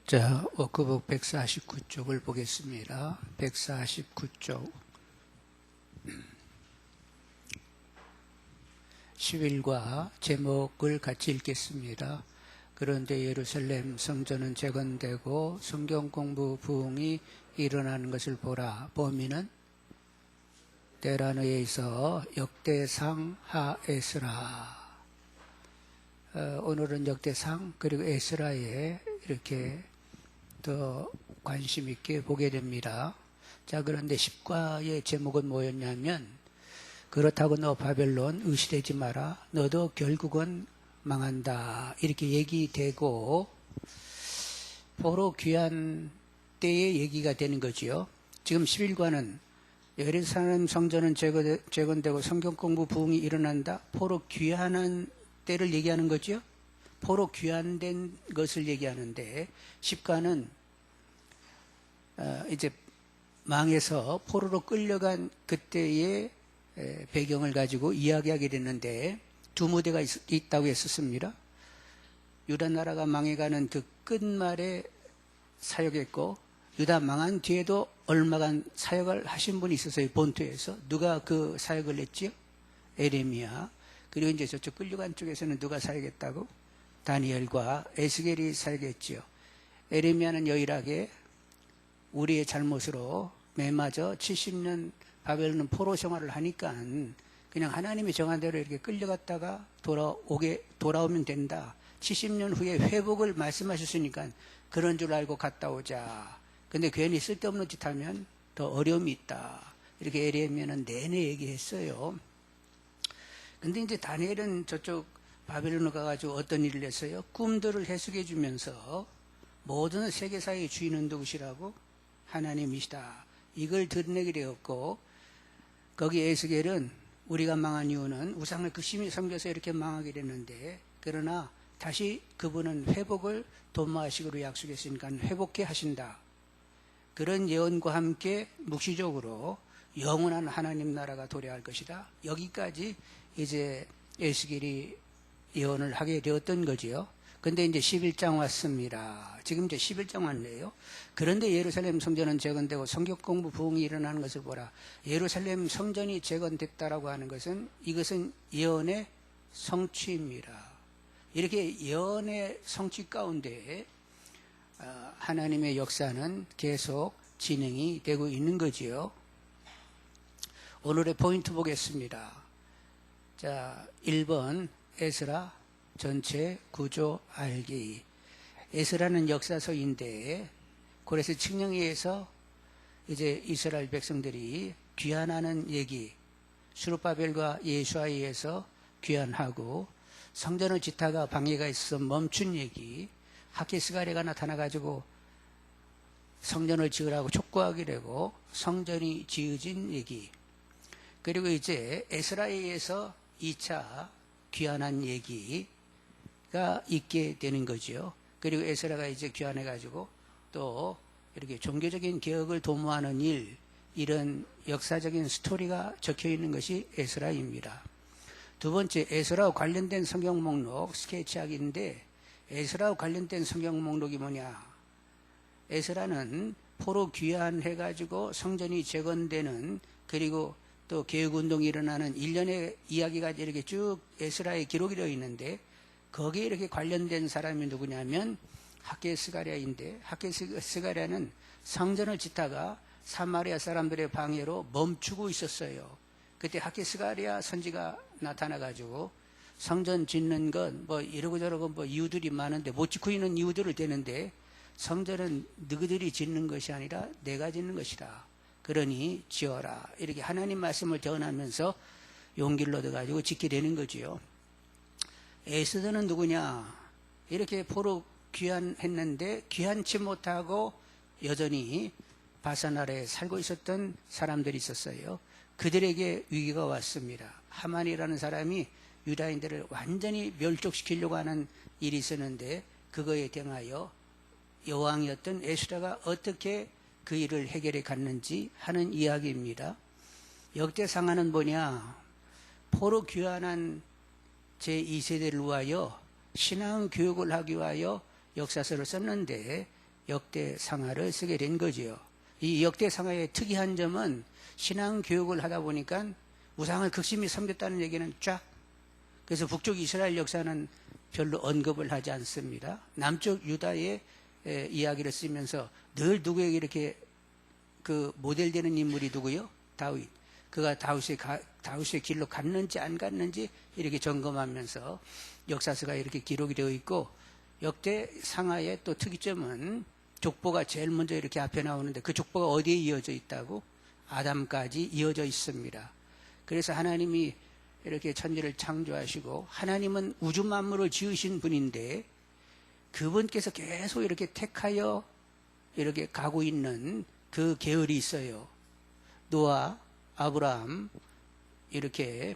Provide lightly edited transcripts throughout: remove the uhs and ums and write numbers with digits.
자, 워크북 149쪽을 보겠습니다. 149쪽 10일과 제목을 같이 읽겠습니다. 그런데 예루살렘 성전은 재건되고 성경 공부 부흥이 일어나는 것을 보라. 범인은 데라너에서 역대상 하에스라. 오늘은 역대상 그리고 에스라에 이렇게 더 관심 있게 보게 됩니다. 자, 그런데 10과의 제목은 뭐였냐면, 그렇다고 너 바벨론 의시되지 마라. 너도 결국은 망한다. 이렇게 얘기되고, 포로 귀환 때의 얘기가 되는 거지요. 지금 11과는 예루살렘 성전은 재건되고 성경 공부 부흥이 일어난다. 포로 귀환한 때를 얘기하는 거죠. 포로 귀환된 것을 얘기하는데 10과는 이제 망해서 포로로 끌려간 그때의 배경을 가지고 이야기하게 됐는데 두 무대가 있다고 했었습니다. 유다 나라가 망해가는 그 끝말에 사역했고 유다 망한 뒤에도 얼마간 사역을 하신 분이 있었어요. 본토에서. 누가 그 사역을 했지요? 에레미야. 그리고 이제 저쪽 끌려간 쪽에서는 누가 사역했다고? 다니엘과 에스겔이 사역했지요. 에레미야는 여일하게 우리의 잘못으로 매맞아 70년 바벨론 포로 생활을 하니까 그냥 하나님이 정한 대로 이렇게 끌려갔다가 돌아오면 된다. 70년 후에 회복을 말씀하셨으니까 그런 줄 알고 갔다 오자. 근데 괜히 쓸데없는 짓 하면 더 어려움이 있다. 이렇게 에레미야는 내내 얘기했어요. 근데 이제 다니엘은 저쪽 바벨론에 가가지고 어떤 일을 했어요? 꿈들을 해석해 주면서 모든 세계사의 주인은 누구시라고? 하나님이시다. 이걸 드러내게 되었고, 거기 에스겔은 우리가 망한 이유는 우상을 극심히 섬겨서 이렇게 망하게 됐는데, 그러나 다시 그분은 회복을 도모하시기로 약속했으니까 회복해 하신다. 그런 예언과 함께 묵시적으로 영원한 하나님 나라가 도래할 것이다. 여기까지 이제 에스겔이 예언을 하게 되었던 거지요. 근데 이제 11장 왔습니다. 지금 이제 11장 왔네요. 그런데 예루살렘 성전은 재건되고 성경 공부 부흥이 일어나는 것을 보라. 예루살렘 성전이 재건됐다라고 하는 것은 이것은 예언의 성취입니다. 이렇게 예언의 성취 가운데 하나님의 역사는 계속 진행이 되고 있는 거지요. 오늘의 포인트 보겠습니다. 자, 1번 에스라 전체 구조 알기. 에스라는 역사서인데 고레스 칙령에서 이제 이스라엘 백성들이 귀환하는 얘기, 수르바벨과 예수아에 의해서 귀환하고 성전을 짓다가 방해가 있어서 멈춘 얘기, 하게스가랴가 나타나가지고 성전을 지으라고 촉구하게 되고 성전이 지어진 얘기, 그리고 이제 에스라에 의해서 2차 귀환한 얘기가 있게 되는 거죠. 그리고 에스라가 이제 귀환해가지고 또 이렇게 종교적인 개혁을 도모하는 이런 역사적인 스토리가 적혀 있는 것이 에스라입니다. 두 번째, 에스라와 관련된 성경 목록 스케치하기인데, 에스라와 관련된 성경 목록이 뭐냐? 에스라는 포로 귀환해가지고 성전이 재건되는, 그리고 또 개혁운동이 일어나는 일련의 이야기가 이렇게 쭉 에스라에 기록이 되어 있는데, 거기에 이렇게 관련된 사람이 누구냐면 하게스가랴인데, 하게스가랴는 성전을 짓다가 사마리아 사람들의 방해로 멈추고 있었어요. 그때 하게스가랴 선지가 나타나가지고 성전 짓는 건 뭐 이러고 저러고 뭐 이유들이 많은데 못 짓고 있는 이유들을 대는데, 성전은 너희들이 짓는 것이 아니라 내가 짓는 것이다. 그러니 지어라. 이렇게 하나님 말씀을 전하면서 용기를 얻어가지고 짓게 되는 거지요. 에스더는 누구냐? 이렇게 포로 귀환했는데 귀환치 못하고 여전히 바사나라에 살고 있었던 사람들이 있었어요. 그들에게 위기가 왔습니다. 하만이라는 사람이 유다인들을 완전히 멸족시키려고 하는 일이 있었는데, 그거에 대하여 여왕이었던 에스라가 어떻게 그 일을 해결해 갔는지 하는 이야기입니다. 역대상하는 뭐냐? 포로 귀환한 제2세대를 위하여 신앙 교육을 하기 위하여 역사서를 썼는데, 역대상하를 쓰게 된 거지요. 이 역대상하의 특이한 점은 신앙 교육을 하다 보니까 우상을 극심히 섬겼다는 얘기는 쫙, 그래서 북쪽 이스라엘 역사는 별로 언급을 하지 않습니다. 남쪽 유다의 이야기를 쓰면서 늘 누구에게 이렇게 그 모델되는 인물이 누구요? 다윗. 그가 다윗의 길로 갔는지 안 갔는지 이렇게 점검하면서 역사서가 이렇게 기록이 되어 있고, 역대 상하의 또 특이점은 족보가 제일 먼저 이렇게 앞에 나오는데 그 족보가 어디에 이어져 있다고? 아담까지 이어져 있습니다. 그래서 하나님이 이렇게 천지를 창조하시고 하나님은 우주 만물을 지으신 분인데 그분께서 계속 이렇게 택하여 이렇게 가고 있는 그 계열이 있어요. 노아, 아브라함, 이렇게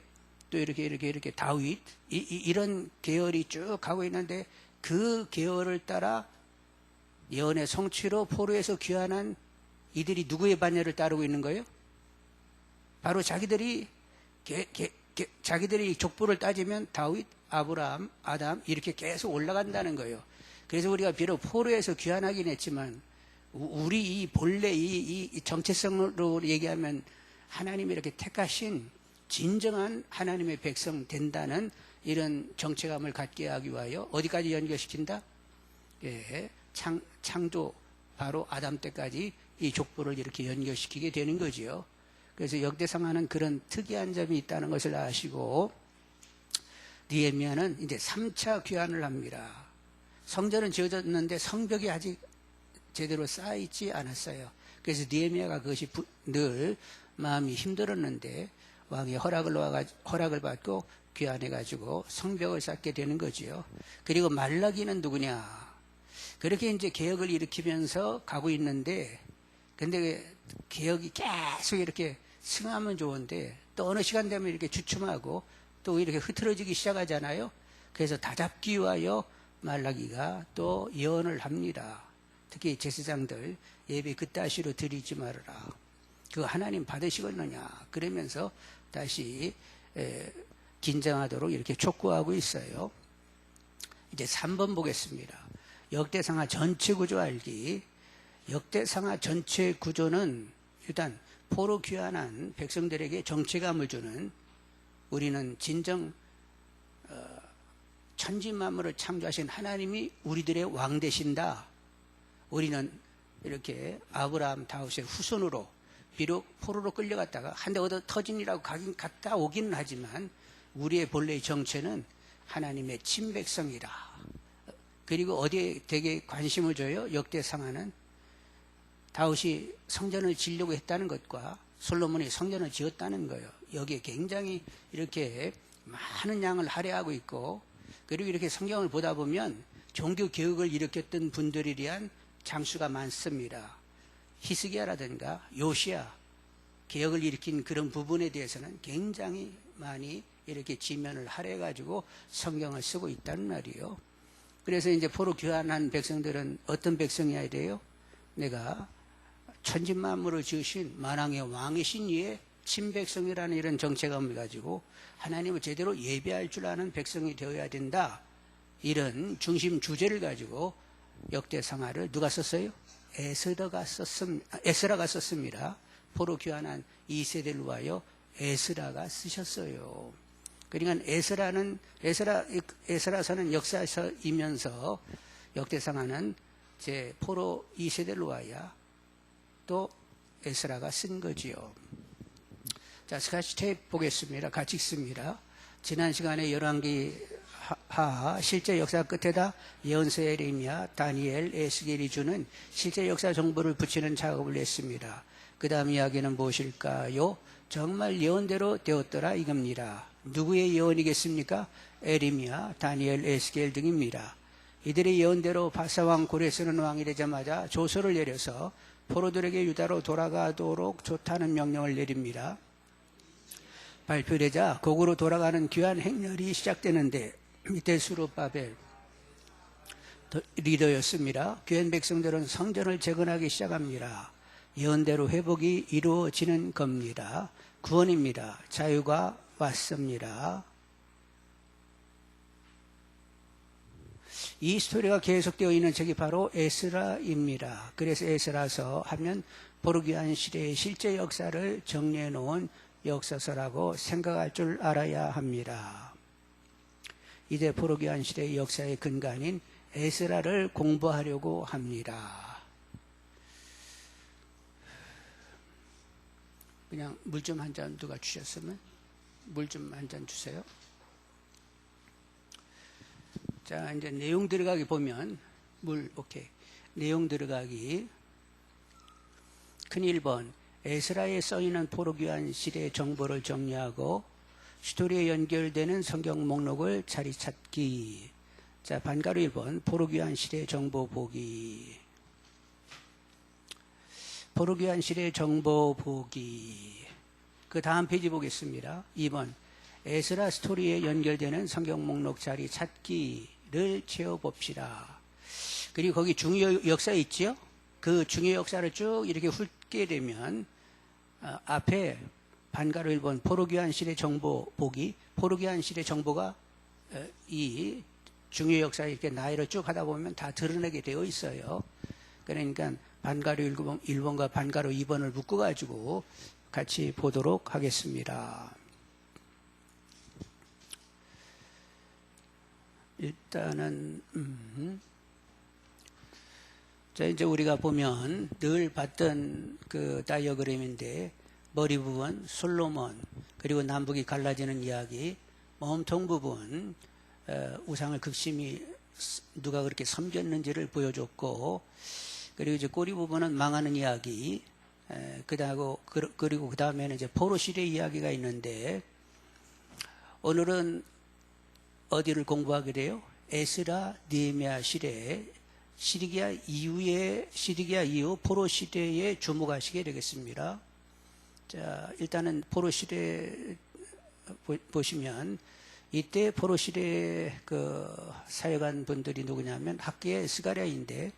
또 이렇게 다윗, 이런 계열이 쭉 가고 있는데 그 계열을 따라 예언의 성취로 포로에서 귀환한 이들이 누구의 반열을 따르고 있는 거예요? 바로 자기들이 족보를 따지면 다윗, 아브라함, 아담 이렇게 계속 올라간다는 거예요. 그래서 우리가 비록 포로에서 귀환하긴 했지만 우리 이 본래 이 정체성으로 얘기하면 하나님이 이렇게 택하신 진정한 하나님의 백성 된다는 이런 정체감을 갖게 하기 위하여 어디까지 연결시킨다? 예, 창조 바로 아담 때까지 이 족보를 이렇게 연결시키게 되는 거지요. 그래서 역대상하는 그런 특이한 점이 있다는 것을 아시고, 느헤미야는 이제 3차 귀환을 합니다. 성전은 지어졌는데 성벽이 아직 제대로 쌓이지 않았어요. 그래서 느헤미야가 그것이 늘 마음이 힘들었는데 왕의 허락을 받고 귀환해가지고 성벽을 쌓게 되는 거지요. 그리고 말라기는 누구냐? 그렇게 이제 개혁을 일으키면서 가고 있는데, 근데 개혁이 계속 이렇게 승하면 좋은데 또 어느 시간 되면 이렇게 주춤하고 또 이렇게 흐트러지기 시작하잖아요. 그래서 다잡기 위하여 말라기가 또 예언을 합니다. 특히 제사장들 예배 그따시로 드리지 말아라. 그거 하나님 받으시겠느냐. 그러면서 다시 긴장하도록 이렇게 촉구하고 있어요. 이제 3번 보겠습니다. 역대상하 전체 구조 알기. 역대상하 전체 구조는 일단 포로 귀환한 백성들에게 정체감을 주는, 우리는 진정 천지 만물을 창조하신 하나님이 우리들의 왕 되신다. 우리는 이렇게 아브라함 다윗의 후손으로 비록 포로로 끌려갔다가 한데 얻어 터진이라고 갔다 오기는 하지만 우리의 본래의 정체는 하나님의 친백성이라. 그리고 어디에 되게 관심을 줘요? 역대상하는 다윗이 성전을 지으려고 했다는 것과 솔로몬이 성전을 지었다는 거예요. 여기에 굉장히 이렇게 많은 양을 할애하고 있고, 그리고 이렇게 성경을 보다 보면 종교 개혁을 일으켰던 분들에 대한 장수가 많습니다. 히스기야라든가 요시야, 개혁을 일으킨 그런 부분에 대해서는 굉장히 많이 이렇게 지면을 할애해가지고 성경을 쓰고 있다는 말이에요. 그래서 이제 포로 귀환한 백성들은 어떤 백성이어야 돼요? 내가 천지 만물을 지으신 만왕의 왕이신 이의 친백성이라는 이런 정체감을 가지고 하나님을 제대로 예배할 줄 아는 백성이 되어야 된다. 이런 중심 주제를 가지고 역대상하를 누가 썼어요? 에스라가 썼습니다. 포로 귀환한 2세대를 위하여 에스라가 쓰셨어요. 그러니까 에스라서는 역사서이면서 역대상하는 제 포로 2세대를 위하여 또 에스라가 쓴 거지요. 자, 스카치 테이프 보겠습니다. 같이 읽습니다. 지난 시간에 열왕기 하 실제 역사 끝에다 예언서 에레미야, 다니엘, 에스겔이 주는 실제 역사 정보를 붙이는 작업을 했습니다. 그 다음 이야기는 무엇일까요? 정말 예언대로 되었더라 이겁니다. 누구의 예언이겠습니까? 에레미야, 다니엘, 에스겔 등입니다. 이들의 예언대로 바사왕 고레스는 왕이 되자마자 조서를 내려서 포로들에게 유다로 돌아가도록 좋다는 명령을 내립니다. 발표되자 곡으로 돌아가는 귀한 행렬이 시작되는데 이때 수룹바벨 리더였습니다. 귀한 백성들은 성전을 재건하기 시작합니다. 예언대로 회복이 이루어지는 겁니다. 구원입니다. 자유가 왔습니다. 이 스토리가 계속되어 있는 책이 바로 에스라입니다. 그래서 에스라서 하면 포르기안 시대의 실제 역사를 정리해 놓은 역사서라고 생각할 줄 알아야 합니다. 이제 포르기안 시대의 역사의 근간인 에스라를 공부하려고 합니다. 그냥 물 좀 한 잔 누가 주셨으면 물 좀 한 잔 주세요. 자, 이제 내용 들어가기 보면 오케이. 내용 들어가기 큰 1번 에스라에 써있는 포르기안 시대의 정보를 정리하고 스토리에 연결되는 성경 목록을 자리 찾기. 자, 반가로 1번 포르기안 시대 정보 보기. 포르기안 시대 정보 보기. 그 다음 페이지 보겠습니다. 2번 에스라 스토리에 연결되는 성경 목록 자리 찾기를 채워봅시다. 그리고 거기 중요 역사 있죠? 그 중요 역사를 쭉 이렇게 훑게 되면 앞에 반가로 1번 포르기안 시대 정보 보기. 포르기안 시대 정보가 이 중요 역사에 이렇게 나열을 쭉 하다 보면 다 드러내게 되어 있어요. 그러니까 반가로 1번과 반가로 2번을 묶어가지고 같이 보도록 하겠습니다. 일단은 자, 이제 우리가 보면 늘 봤던 그 다이어그램인데 머리 부분 솔로몬, 그리고 남북이 갈라지는 이야기, 몸통 부분 우상을 극심히 누가 그렇게 섬겼는지를 보여줬고, 그리고 이제 꼬리 부분은 망하는 이야기, 그리고 그 다음에는 이제 포로 시대 이야기가 있는데, 오늘은 어디를 공부하게 돼요? 에스라 느헤미야 시대, 시리기아 이후 포로 시대에 주목하시게 되겠습니다. 자, 일단은 포로 시대 보시면 이때 포로 시대 그 사역한 분들이 누구냐면 학계의 스가랴인데,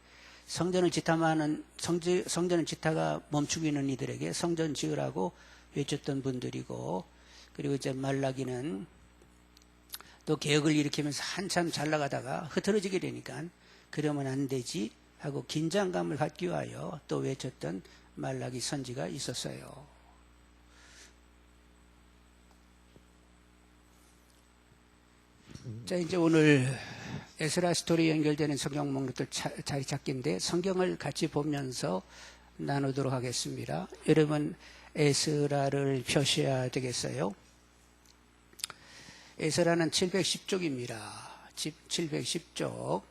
성전을 지타가 멈추고 있는 이들에게 성전 지으라고 외쳤던 분들이고, 그리고 이제 말라기는 또 개혁을 일으키면서 한참 잘 나가다가 흐트러지게 되니까 그러면 안 되지 하고 긴장감을 갖기 위하여 또 외쳤던 말라기 선지가 있었어요. 자, 이제 오늘 에스라 스토리에 연결되는 성경 목록들 자리 찾기인데 성경을 같이 보면서 나누도록 하겠습니다. 여러분 에스라를 표시해야 되겠어요. 에스라는 710쪽입니다. 710쪽.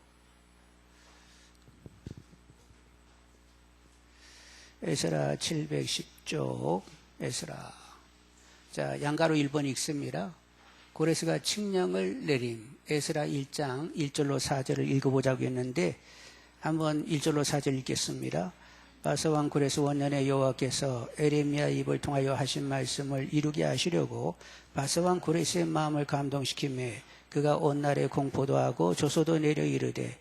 에스라 710쪽. 에스라. 자, 양가로 1번 읽습니다. 고레스가 칙령을 내림. 에스라 1장 1절로 4절을 읽어보자고 했는데 한번 1절로 4절 읽겠습니다. 바사왕 고레스 원년에 여호와께서 에레미야 입을 통하여 하신 말씀을 이루게 하시려고 바사왕 고레스의 마음을 감동시키며 그가 온 날에 공포도 하고 조소도 내려 이르되,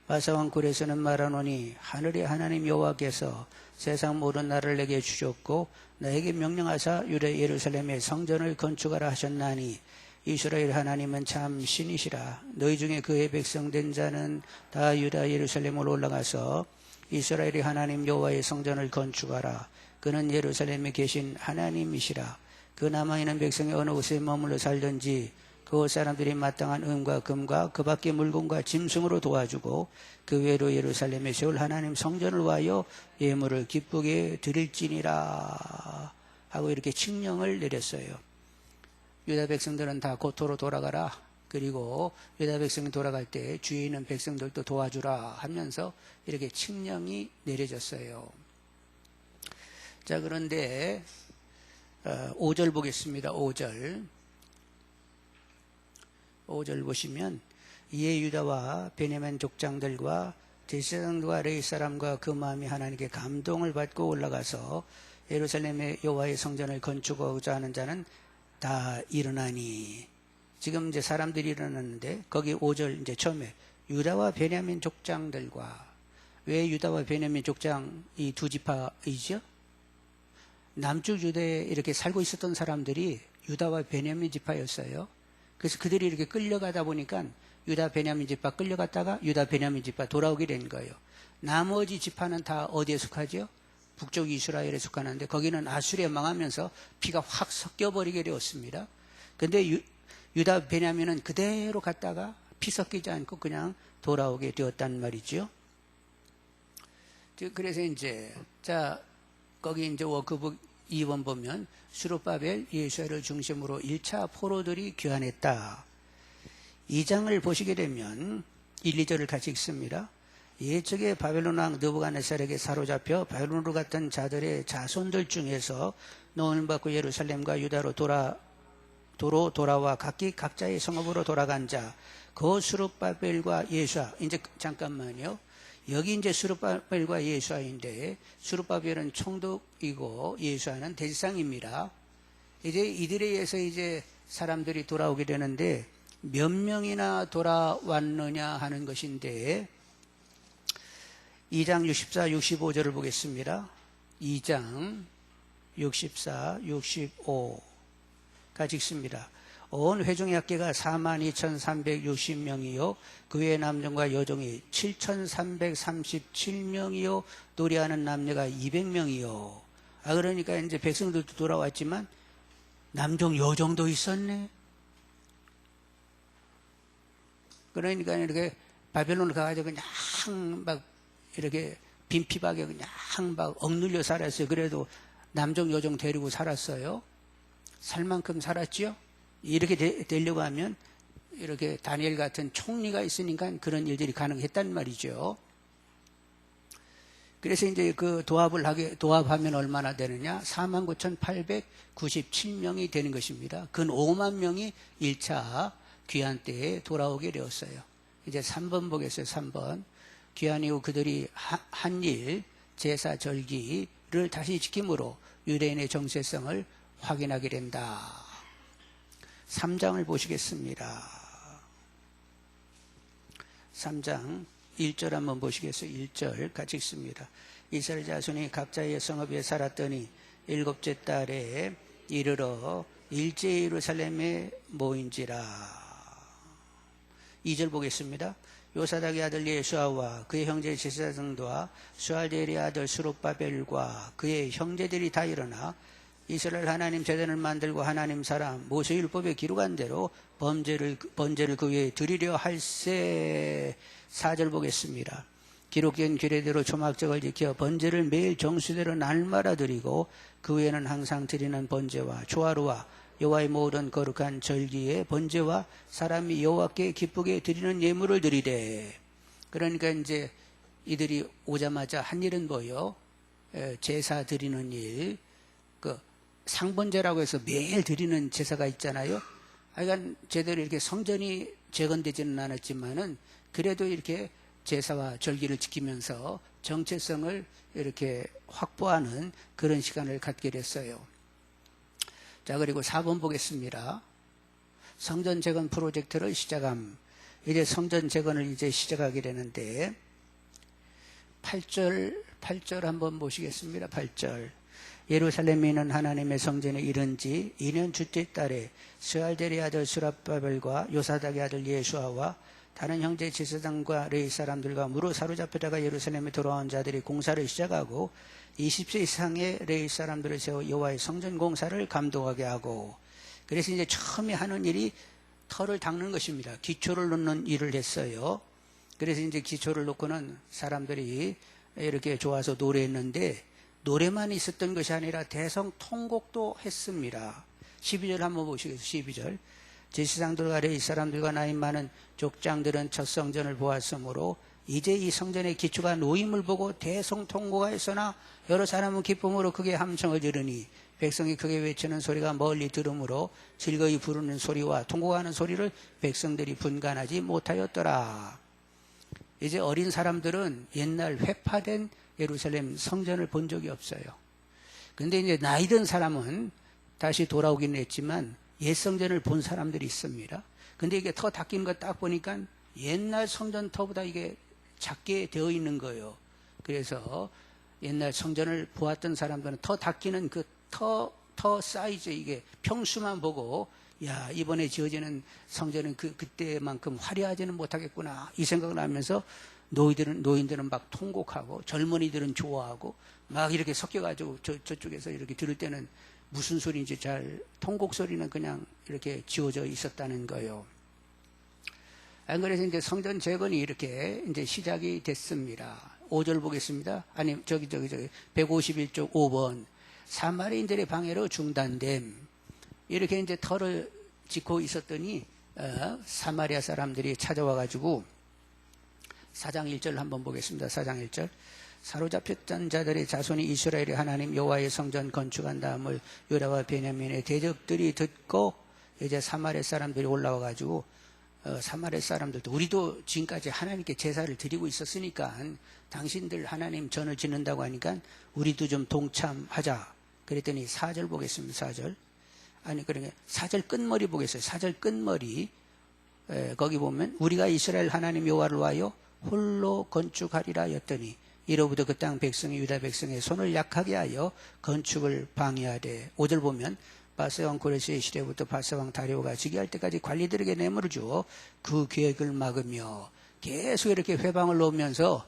바사왕 고레스는 말하노니 하늘의 하나님 여호와께서 세상 모든 나라를 내게 주셨고 나에게 명령하사 유다 예루살렘에 성전을 건축하라 하셨나니 이스라엘 하나님은 참 신이시라. 너희 중에 그의 백성 된 자는 다 유다 예루살렘으로 올라가서 이스라엘의 하나님 여호와의 성전을 건축하라. 그는 예루살렘에 계신 하나님이시라. 그 남아있는 백성이 어느 곳에 머물러 살든지 그곳 사람들이 마땅한 은과 금과 그 밖의 물건과 짐승으로 도와주고 그 외로 예루살렘에 세울 하나님 성전을 위하여 예물을 기쁘게 드릴지니라 하고 이렇게 칙령을 내렸어요. 유다 백성들은 다 고토로 돌아가라. 그리고 유다 백성이 돌아갈 때 주위에 있는 백성들도 도와주라 하면서 이렇게 칙령이 내려졌어요. 자, 그런데 5절 보겠습니다. 5절 보시면 이에 유다와 베냐민 족장들과 제사장들과 레위 사람과 그 마음이 하나님께 감동을 받고 올라가서 예루살렘의 여호와의 성전을 건축하고자 하는 자는 다 일어나니. 지금 이제 사람들이 일어났는데 거기 5절 이제 처음에 유다와 베냐민 족장들과, 왜 유다와 베냐민 족장 이 두 지파이죠? 남쪽 유다에 이렇게 살고 있었던 사람들이 유다와 베냐민 지파였어요. 그래서 그들이 이렇게 끌려가다 보니까 유다 베냐민 지파 끌려갔다가 유다 베냐민 지파 돌아오게 된 거예요. 나머지 지파는 다 어디에 속하죠? 북쪽 이스라엘에 속하는데 거기는 아수리에 망하면서 피가 확 섞여버리게 되었습니다. 근데 유다 베냐민은 그대로 갔다가 피 섞이지 않고 그냥 돌아오게 되었단 말이죠. 그래서 이제 자 거기 이제 워크북 2번 보면 스룹바벨 예수아를 중심으로 1차 포로들이 귀환했다. 2장을 보시게 되면 1, 2절을 같이 읽습니다. 예적의 바벨론 왕 느부갓네살에게 사로잡혀 바벨론으로 갔던 자들의 자손들 중에서 노임을 받고 예루살렘과 유다로 돌아와 각기 각자의 성읍으로 돌아간 자, 그 스룹바벨과 예수아. 이제 잠깐만요. 여기 이제 스룹바벨과 예수아인데 스룹바벨은 총독이고 예수아는 대지상입니다. 이제 이들에 의해서 이제 사람들이 돌아오게 되는데 몇 명이나 돌아왔느냐 하는 것인데 2장 64, 65절을 보겠습니다. 2장 64, 65 같이 읽습니다. 온 회중의 합계가 42,360명이요 그 외의 남종과 여종이 7,337명이요 노래하는 남녀가 200명이요. 그러니까 이제 백성들도 돌아왔지만 남종 여종도 있었네. 그러니까 이렇게 바벨론을 가가지고 그냥 막 이렇게 빈피박에 그냥 막 억눌려 살았어요. 그래도 남종 여종 데리고 살았어요. 살 만큼 살았죠. 이렇게 되려고 하면 이렇게 다니엘 같은 총리가 있으니까 그런 일들이 가능했단 말이죠. 그래서 이제 그 도합하면 얼마나 되느냐? 49,897명이 되는 것입니다. 근 5만 명이 1차 귀환 때에 돌아오게 되었어요. 이제 3번 보겠어요. 3번. 귀환 이후 그들이 한일 제사 절기를 다시 지킴으로 유대인의 정체성을 확인하게 된다. 3장을 보시겠습니다. 3장 1절 한번 보시겠어요? 1절 같이 읽습니다. 이스라엘 자손이 각자의 성읍에 살았더니 7째 달에 이르러 일제 예루살렘에 모인지라. 2절 보겠습니다. 요사닥의 아들 예수아와 그의 형제 제사장들과 수알델의 아들 스룹바벨과 그의 형제들이 다 일어나 이스라엘 하나님 제단을 만들고 하나님 사람 모세율법에 기록한 대로 번제를 그 위에 드리려 할세. 4절 보겠습니다. 기록된 규례대로 초막절을 지켜 번제를 매일 정수대로 날마다 드리고 그 외에는 항상 드리는 번제와 조화로와 여호와의 모든 거룩한 절기의 번제와 사람이 여호와께 기쁘게 드리는 예물을 드리되. 그러니까 이제 이들이 오자마자 한 일은 뭐요? 제사 드리는 일. 그 상번제라고 해서 매일 드리는 제사가 있잖아요. 하여간 제대로 이렇게 성전이 재건되지는 않았지만은 그래도 이렇게 제사와 절기를 지키면서 정체성을 이렇게 확보하는 그런 시간을 갖게 됐어요. 자, 그리고 4번 보겠습니다. 성전 재건 프로젝트를 시작함. 이제 성전 재건을 이제 시작하게 되는데 8절 한번 보시겠습니다. 8절. 예루살렘에 있는 하나님의 성전에 이른 지 2년 주째 달에 스알델의 아들 스룹바벨과 요사닥의 아들 예수아와 다른 형제 제사장과 레위 사람들과 무로 사로잡혀다가 예루살렘에 돌아온 자들이 공사를 시작하고 20세 이상의 레위 사람들을 세워 여호와의 성전 공사를 감독하게 하고. 그래서 이제 처음에 하는 일이 터를 닦는 것입니다. 기초를 놓는 일을 했어요. 그래서 이제 기초를 놓고는 사람들이 이렇게 좋아서 노래했는데 노래만 있었던 것이 아니라 대성통곡도 했습니다. 12절 한번 보시겠어요. 12절. 제사장들과 레위 사람들과 나이 많은 족장들은 첫 성전을 보았으므로 이제 이 성전의 기초가 놓임을 보고 대성통곡하였으나 여러 사람은 기쁨으로 크게 함성을 지르니 백성이 크게 외치는 소리가 멀리 들으므로 즐거이 부르는 소리와 통곡하는 소리를 백성들이 분간하지 못하였더라. 이제 어린 사람들은 옛날 회파된 예루살렘 성전을 본 적이 없어요. 근데 이제 나이 든 사람은 다시 돌아오긴 했지만 옛 성전을 본 사람들이 있습니다. 근데 이게 터 닦이는 거 딱 보니까 옛날 성전 터보다 이게 작게 되어 있는 거예요. 그래서 옛날 성전을 보았던 사람들은 터 닦이는 그 터 사이즈 이게 평수만 보고 야, 이번에 지어지는 성전은 그때만큼 화려하지는 못하겠구나 이 생각을 하면서 노인들은 막 통곡하고 젊은이들은 좋아하고 막 이렇게 섞여가지고 저쪽에서 이렇게 들을 때는 무슨 소리인지 잘 통곡 소리는 그냥 이렇게 지어져 있었다는 거예요. 그래서 이제 성전 재건이 이렇게 이제 시작이 됐습니다. 5절 보겠습니다. 아니, 저기 151쪽 5번. 사마리인들의 방해로 중단됨. 이렇게 이제 터를 짓고 있었더니, 사마리아 사람들이 찾아와가지고, 4장 1절 한번 보겠습니다. 4장 1절. 사로잡혔던 자들의 자손이 이스라엘의 하나님 여호와의 성전 건축한 다음을 유다와 베냐민의 대적들이 듣고, 이제 사마리아 사람들이 올라와가지고, 사마리아 사람들도 우리도 지금까지 하나님께 제사를 드리고 있었으니까 당신들 하나님 전을 짓는다고 하니까 우리도 좀 동참하자. 그랬더니 4절 보겠습니다. 4절. 아니, 그러니까 4절 끝머리 보겠어요. 4절 끝머리. 거기 보면 우리가 이스라엘 하나님 여호와를 위하여 홀로 건축하리라 였더니 이로부터 그 땅 백성이 유다 백성의 손을 약하게 하여 건축을 방해하되 5절 보면 바세왕 고레스의 시대부터 바세왕 다리오가 즉위할 때까지 관리들에게 뇌물을 주어 그 계획을 막으며 계속 이렇게 회방을 놓으면서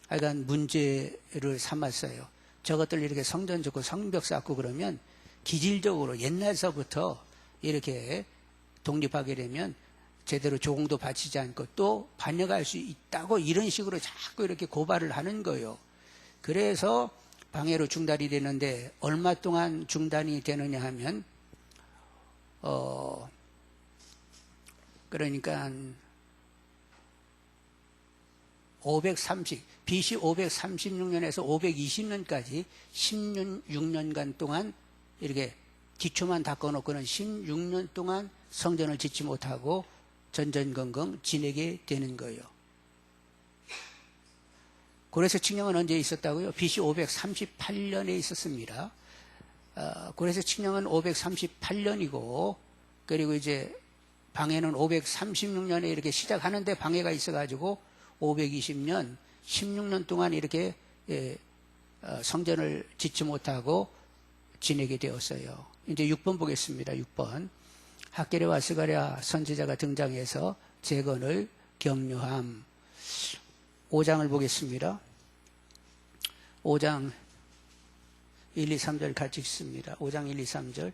하여간 문제를 삼았어요. 저것들 이렇게 성전 짓고 성벽 쌓고 그러면 기질적으로 옛날서부터 이렇게 독립하게 되면 제대로 조공도 바치지 않고 또 반역할 수 있다고 이런 식으로 자꾸 이렇게 고발을 하는 거예요. 그래서 방해로 중단이 되는데 얼마 동안 중단이 되느냐 하면 그러니까 530 BC 536년에서 520년까지 16년간 동안 이렇게 기초만 닦아놓고는 16년 동안 성전을 짓지 못하고 전전긍긍 지내게 되는 거예요. 고레스 칙령은 언제 있었다고요? BC 538년에 있었습니다. 고레스 칙령은 538년이고, 그리고 이제 방해는 536년에 이렇게 시작하는데 방해가 있어가지고 520년, 16년 동안 이렇게 성전을 짓지 못하고 지내게 되었어요. 이제 6번 보겠습니다. 6번. 학개랴와 스가랴 선지자가 등장해서 재건을 격려함. 5장을 보겠습니다. 5장 1, 2, 3절 같이 읽습니다. 5장 1, 2, 3절.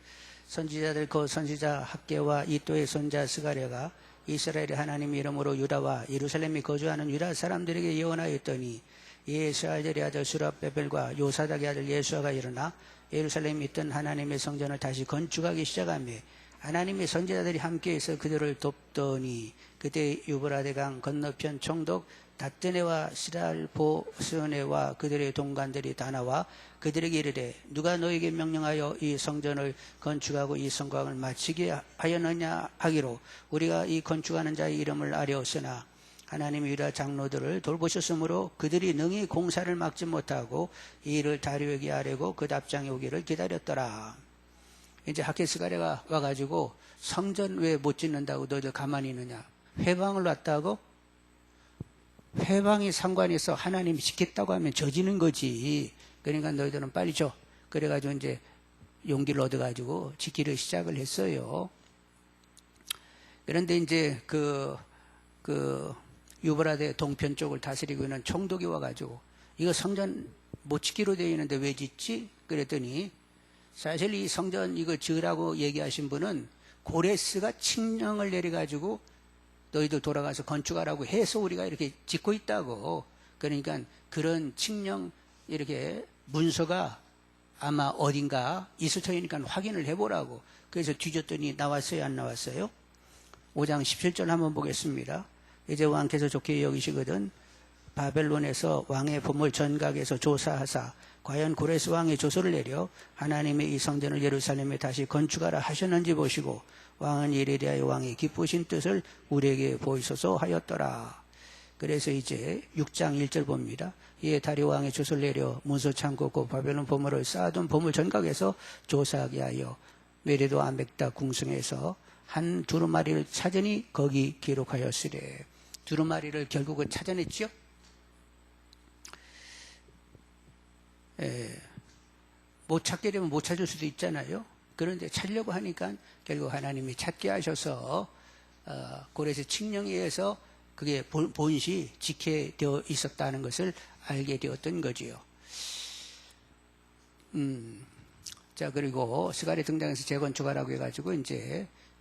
선지자들 그 선지자 학개와 이또의 손자 스가랴가 이스라엘의 하나님 이름으로 유다와 예루살렘에 거주하는 유다 사람들에게 예언하였더니 예수아들의 아들 수랍베벨과 요사닥의 아들 예수아가 일어나 예루살렘에 있던 하나님의 성전을 다시 건축하기 시작하며 하나님의 선지자들이 함께해서 그들을 돕더니 그때 유브라데 강 건너편 총독 다뜨네와 시랄보스네와 그들의 동관들이 다 나와 그들에게 이르되 누가 너에게 명령하여 이 성전을 건축하고 이 성곽을 마치게 하였느냐 하기로 우리가 이 건축하는 자의 이름을 아뢰었으나 하나님이 유다 장로들을 돌보셨으므로 그들이 능히 공사를 막지 못하고 이 일을 다리오에게 아뢰고 그 답장이 오기를 기다렸더라. 이제 학개스가랴가 와가지고 성전 왜 못 짓는다고 너희들 가만히 있느냐. 회방을 놨다고? 회방이 상관이 있어. 하나님이 짓겠다고 하면 져지는 거지. 그러니까 너희들은 빨리 줘. 그래가지고 이제 용기를 얻어가지고 짓기를 시작을 했어요. 그런데 이제 유브라데 동편 쪽을 다스리고 있는 총독이 와가지고 이거 성전 못 짓기로 되어 있는데 왜 짓지? 그랬더니 사실 이 성전 이거 지으라고 얘기하신 분은 고레스가 칙령을 내려가지고 너희들 돌아가서 건축하라고 해서 우리가 이렇게 짓고 있다고. 그러니까 그런 칙령 이렇게 문서가 아마 어딘가 있을 터이니까 확인을 해보라고. 그래서 뒤졌더니 나왔어요, 안 나왔어요? 5장 17절 한번 보겠습니다. 이제 왕께서 좋게 여기시거든 바벨론에서 왕의 보물 전각에서 조사하사 과연 고레스 왕의 조서를 내려 하나님의 이 성전을 예루살렘에 다시 건축하라 하셨는지 보시고 왕은 이에 대하여 왕의 기쁘신 뜻을 우리에게 보이소서 하였더라. 그래서 이제 6장 1절 봅니다. 이에 다리오 왕의 조서를 내려 문서창고 그 바벨론 보물을 쌓아둔 보물 전각에서 조사하게 하여 메레도 아멕다 궁성에서 한 두루마리를 찾으니 거기 기록하였으래. 두루마리를 결국은 찾아냈죠. 못 찾게 되면 못 찾을 수도 있잖아요. 그런데 찾려고 하니까 결국 하나님이 찾게 하셔서 고레스 칙령에 의해서 그게 본시 직회되어 있었다는 것을 알게 되었던 거지요. 자, 그리고 스가랴 등장해서 재건축하라고 해가지고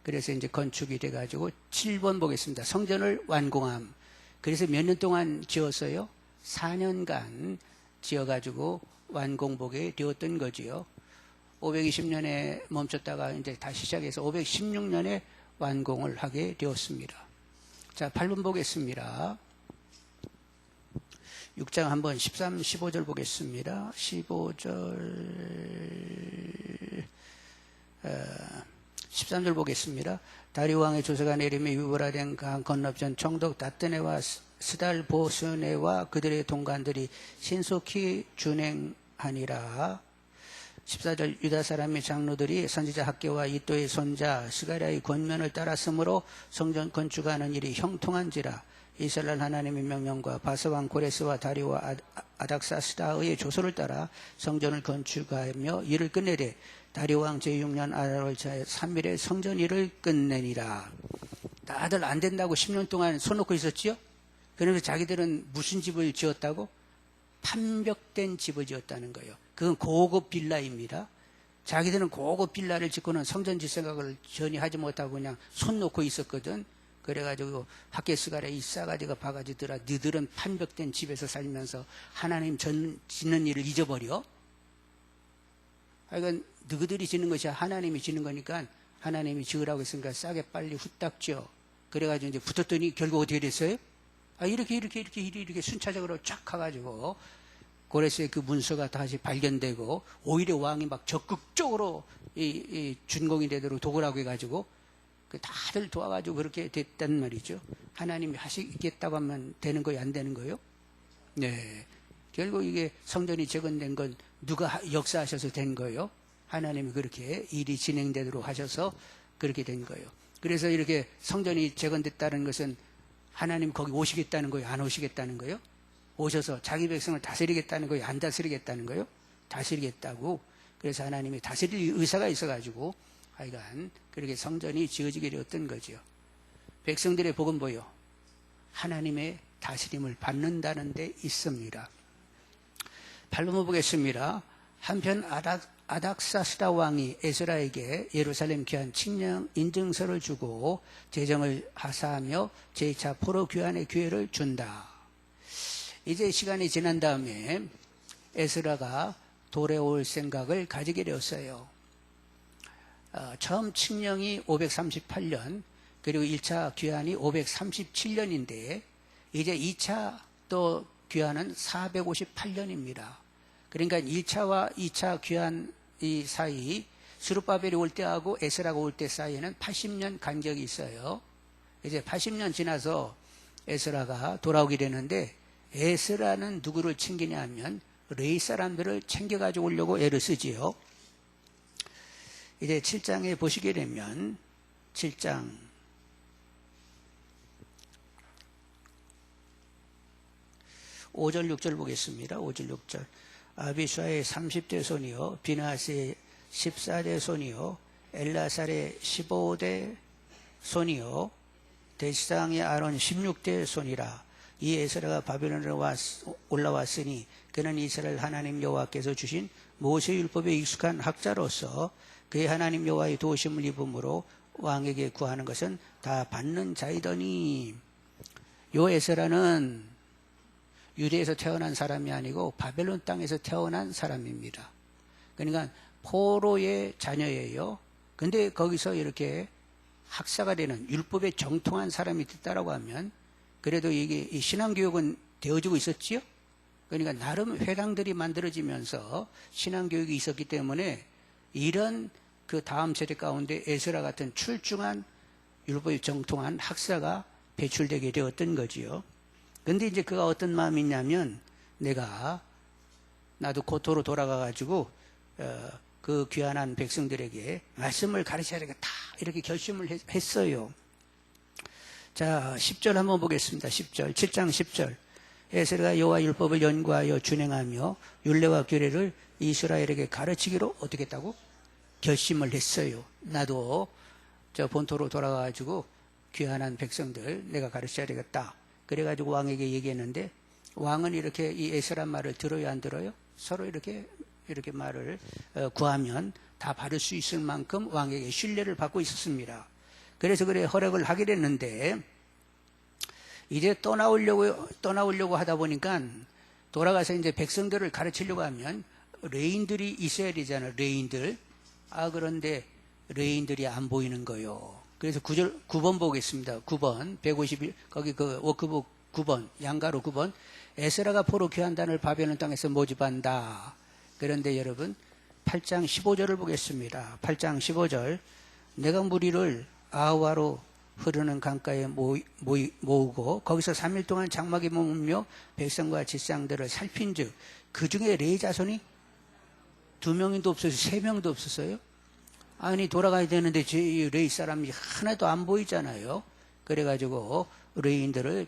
그래서 이제 건축이 돼가지고 7번 보겠습니다. 성전을 완공함. 그래서 몇 년 동안 지었어요? 4년간 지어가지고 완공보게 되었던 거지요. 520년에 멈췄다가 이제 다시 시작해서 516년에 완공을 하게 되었습니다. 자, 8번 보겠습니다. 6장 한번 13, 15절 보겠습니다. 13절 보겠습니다. 다리오 왕의 조서가 내리며 유브라덴 강 건너편 총독 다뜨네와 스달보스네와 그들의 동관들이 신속히 준행하니라. 14절 유다 사람의 장로들이 선지자 학개와 이또의 손자 스가랴의 권면을 따랐으므로 성전 건축하는 일이 형통한지라. 이스라엘 하나님의 명령과 바사왕 고레스와 다리오와 아닥사스다의 조서를 따라 성전을 건축하며 일을 끝내되 다리오 왕 제6년 아달월 3일에 성전 일을 끝내니라. 다들 안 된다고 10년 동안 손 놓고 있었지요? 그러면서 자기들은 무슨 집을 지었다고? 판벽된 집을 지었다는 거예요. 그건 고급 빌라입니다. 자기들은 고급 빌라를 짓고는 성전 질 생각을 전혀 하지 못하고 그냥 손 놓고 있었거든. 그래가지고 학개 스가랴 이 싸가지가 바가지더라. 너희들은 판벽된 집에서 살면서 하나님 짓는 일을 잊어버려? 하여간 너희들이 짓는 것이 하나님이 짓는 거니까 하나님이 지으라고 했으니까 싸게 빨리 후딱 지어. 그래가지고 이제 붙었더니 결국 어떻게 됐어요? 이렇게 순차적으로 쫙 가가지고 고레스의 그 문서가 다시 발견되고 오히려 왕이 막 적극적으로 이 준공이 되도록 도구라고 해가지고 다들 도와가지고 그렇게 됐단 말이죠. 하나님이 하시겠다고 하면 되는 거예요? 안 되는 거예요? 네. 결국 이게 성전이 재건된 건 누가 역사하셔서 된 거예요? 하나님이 그렇게 일이 진행되도록 하셔서 그렇게 된 거예요. 그래서 이렇게 성전이 재건됐다는 것은 하나님 거기 오시겠다는 거예요? 안 오시겠다는 거예요? 오셔서 자기 백성을 다스리겠다는 거예요? 안 다스리겠다는 거예요? 다스리겠다고. 그래서 하나님이 다스릴 의사가 있어가지고 하여간 그렇게 성전이 지어지게 되었던 거죠. 백성들의 복은 뭐요? 하나님의 다스림을 받는다는 데 있습니다. 8번 보겠습니다. 한편 아닥사스다 왕이 에스라에게 예루살렘 귀환 칙령 인증서를 주고 제정을 하사하며 제2차 포로 귀환의 기회를 준다. 이제 시간이 지난 다음에 에스라가 돌아올 생각을 가지게 되었어요. 처음 칙령이 538년 그리고 1차 귀환이 537년인데 이제 2차 또 귀환은 458년입니다. 그러니까 1차와 2차 귀환 이 사이 스룹바벨이 올 때하고 에스라가 올 때 사이에는 80년 간격이 있어요. 이제 80년 지나서 에스라가 돌아오게 되는데 에스라는 누구를 챙기냐 하면 레위 사람들을 챙겨가지고 오려고 애를 쓰지요. 이제 7장에 보시게 되면 7장 5절 6절 보겠습니다. 5절 6절 아비수아의 30대 손이요 비나스의 14대 손이요 엘라살의 15대 손이요 대시상의 아론 16대 손이라. 이 에스라가 바벨론으로 올라왔으니 그는 이스라엘 하나님 여호와께서 주신 모세 율법에 익숙한 학자로서 그의 하나님 여호와의 도우심을 입음으로 왕에게 구하는 것은 다 받는 자이더니. 요 에스라는 유대에서 태어난 사람이 아니고 바벨론 땅에서 태어난 사람입니다. 그러니까 포로의 자녀예요. 근데 거기서 이렇게 학사가 되는 율법에 정통한 사람이 됐다라고 하면 그래도 이게 이 신앙교육은 되어지고 있었지요. 그러니까 나름 회당들이 만들어지면서 신앙교육이 있었기 때문에 이런 그 다음 세대 가운데 에스라 같은 출중한 율법에 정통한 학사가 배출되게 되었던 거지요. 근데 이제 그가 어떤 마음이 있냐면 나도 고토로 돌아가가지고 그 귀환한 백성들에게 말씀을 가르쳐야 되겠다 이렇게 결심을 했어요. 자, 10절 한번 보겠습니다. 10절 7장 10절 에스라가 여호와 율법을 연구하여 준행하며 율례와 규례를 이스라엘에게 가르치기로 어떻게 했다고? 결심을 했어요. 나도 저 본토로 돌아가가지고 귀환한 백성들 내가 가르쳐야 되겠다. 그래가지고 왕에게 얘기했는데 왕은 이렇게 이 에스라 말을 들어요, 안 들어요? 서로 이렇게 말을 구하면 다 받을 수 있을 만큼 왕에게 신뢰를 받고 있었습니다. 그래서 그래 허락을 하게 됐는데 이제 떠나오려고 하다 보니까 돌아가서 이제 백성들을 가르치려고 하면 레인들이 있어야 되잖아요. 레인들. 그런데 레인들이 안 보이는 거예요. 그래서 9번 보겠습니다. 9번 151 거기 그 워크북 9번 양가로 9번 에스라가 포로 귀환단을 바벨론 땅에서 모집한다. 그런데 여러분 8장 15절을 보겠습니다. 8장 15절 내가 무리를 아하와로 흐르는 강가에 모으고 거기서 3일 동안 장막에 머물며 백성과 집상들을 살핀즉 그 중에 레위 자손이 2명도 없어서 3명도 없었어요. 아니 돌아가야 되는데 레위 사람이 하나도 안 보이잖아요. 그래가지고 레위인들을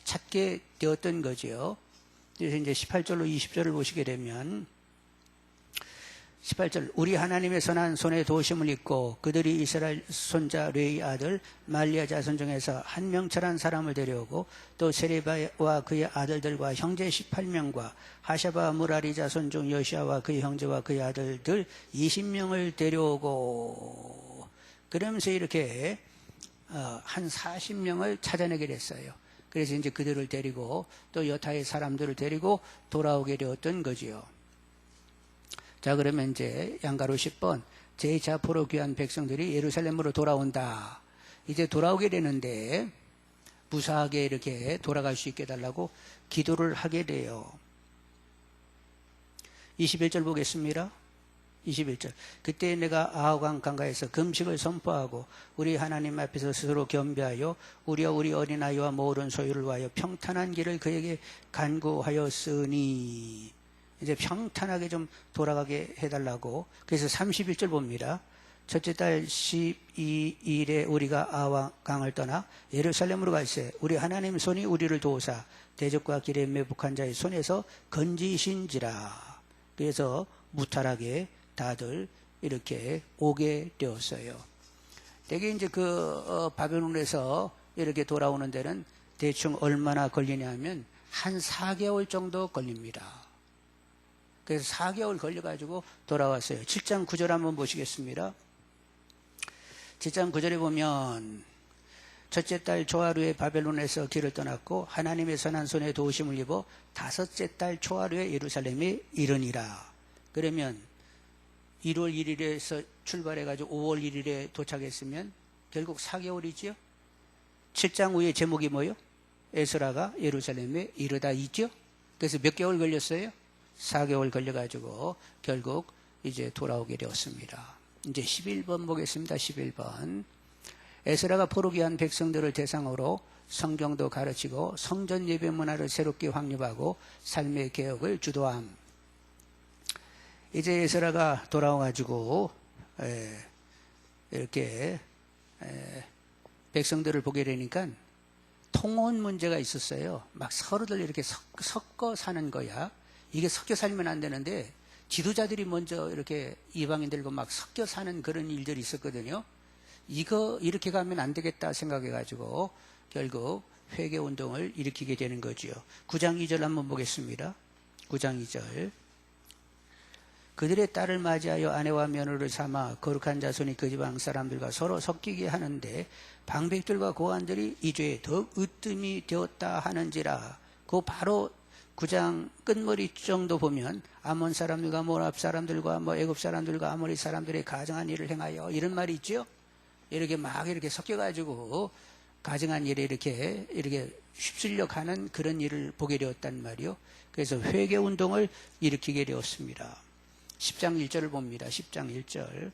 찾게 되었던 거죠. 그래서 이제 18절로 20절을 보시게 되면 18절 우리 하나님의 선한 손에 도우심을 입고 그들이 이스라엘 손자 레위 아들 말리아 자손 중에서 한 명철한 사람을 데려오고 또 세레바와 그의 아들들과 형제 18명과 하샤바 무라리 자손 중 여시아와 그의 형제와 그의 아들들 20명을 데려오고 그러면서 이렇게 한 40명을 찾아내게 됐어요. 그래서 이제 그들을 데리고 또 여타의 사람들을 데리고 돌아오게 되었던 거지요. 자, 그러면 이제 양가로 10번 제2차 포로 귀한 백성들이 예루살렘으로 돌아온다. 이제 돌아오게 되는데 무사하게 이렇게 돌아갈 수 있게 해달라고 기도를 하게 돼요. 21절 보겠습니다. 21절 그때 내가 아하강 강가에서 금식을 선포하고 우리 하나님 앞에서 스스로 겸비하여 우리와 우리 어린아이와 모든 소유를 위하여 평탄한 길을 그에게 간구하였으니 이제 평탄하게 좀 돌아가게 해달라고. 그래서 31절 봅니다. 첫째 달 12일에 우리가 아하강을 떠나 예루살렘으로 갈새 우리 하나님 손이 우리를 도우사 대적과 길에 매복한 자의 손에서 건지신지라. 그래서 무탈하게 다들 이렇게 오게 되었어요. 되게 이제 바벨론에서 이렇게 돌아오는 데는 대충 얼마나 걸리냐 하면 한 4개월 정도 걸립니다. 그래서 4개월 걸려가지고 돌아왔어요. 7장 9절 한번 보시겠습니다. 7장 9절에 보면 첫째 달 초하루에 바벨론에서 길을 떠났고 하나님의 선한 손에 도우심을 입어 다섯째 달 초하루에 예루살렘에 이르니라. 그러면 1월 1일에서 출발해가지고 5월 1일에 도착했으면 결국 4개월이지요. 7장 후에 제목이 뭐요? 에스라가 예루살렘에 이르다 있죠. 그래서 몇 개월 걸렸어요? 4개월 걸려가지고 결국 이제 돌아오게 되었습니다. 이제 11번 보겠습니다. 11번 에스라가 포로 귀한 백성들을 대상으로 성경도 가르치고 성전 예배 문화를 새롭게 확립하고 삶의 개혁을 주도함. 이제 에스라가 돌아와가지고 이렇게 백성들을 보게 되니까 통혼 문제가 있었어요. 막 서로들 이렇게 섞어 사는 거야. 이게 섞여 살면 안 되는데 지도자들이 먼저 이렇게 이방인들과 막 섞여 사는 그런 일들이 있었거든요. 이거 이렇게 가면 안 되겠다 생각해가지고 결국 회개운동을 일으키게 되는 거지요. 9장 2절 한번 보겠습니다. 9장 2절 그들의 딸을 맞이하여 아내와 며느리를 삼아 거룩한 자손이 그 지방 사람들과 서로 섞이게 하는데 방백들과 고관들이 이 죄에 더욱 으뜸이 되었다 하는지라. 그 바로 9장 끝머리 정도 보면 아몬 사람들과 모압 사람들과 애굽 사람들과 아모리 사람들의 가증한 일을 행하여 이런 말이 있죠. 이렇게 막 이렇게 섞여가지고 가증한 일에 이렇게 휩쓸려 가는 그런 일을 보게 되었단 말이요. 그래서 회개 운동을 일으키게 되었습니다. 10장 1절을 봅니다. 10장 1절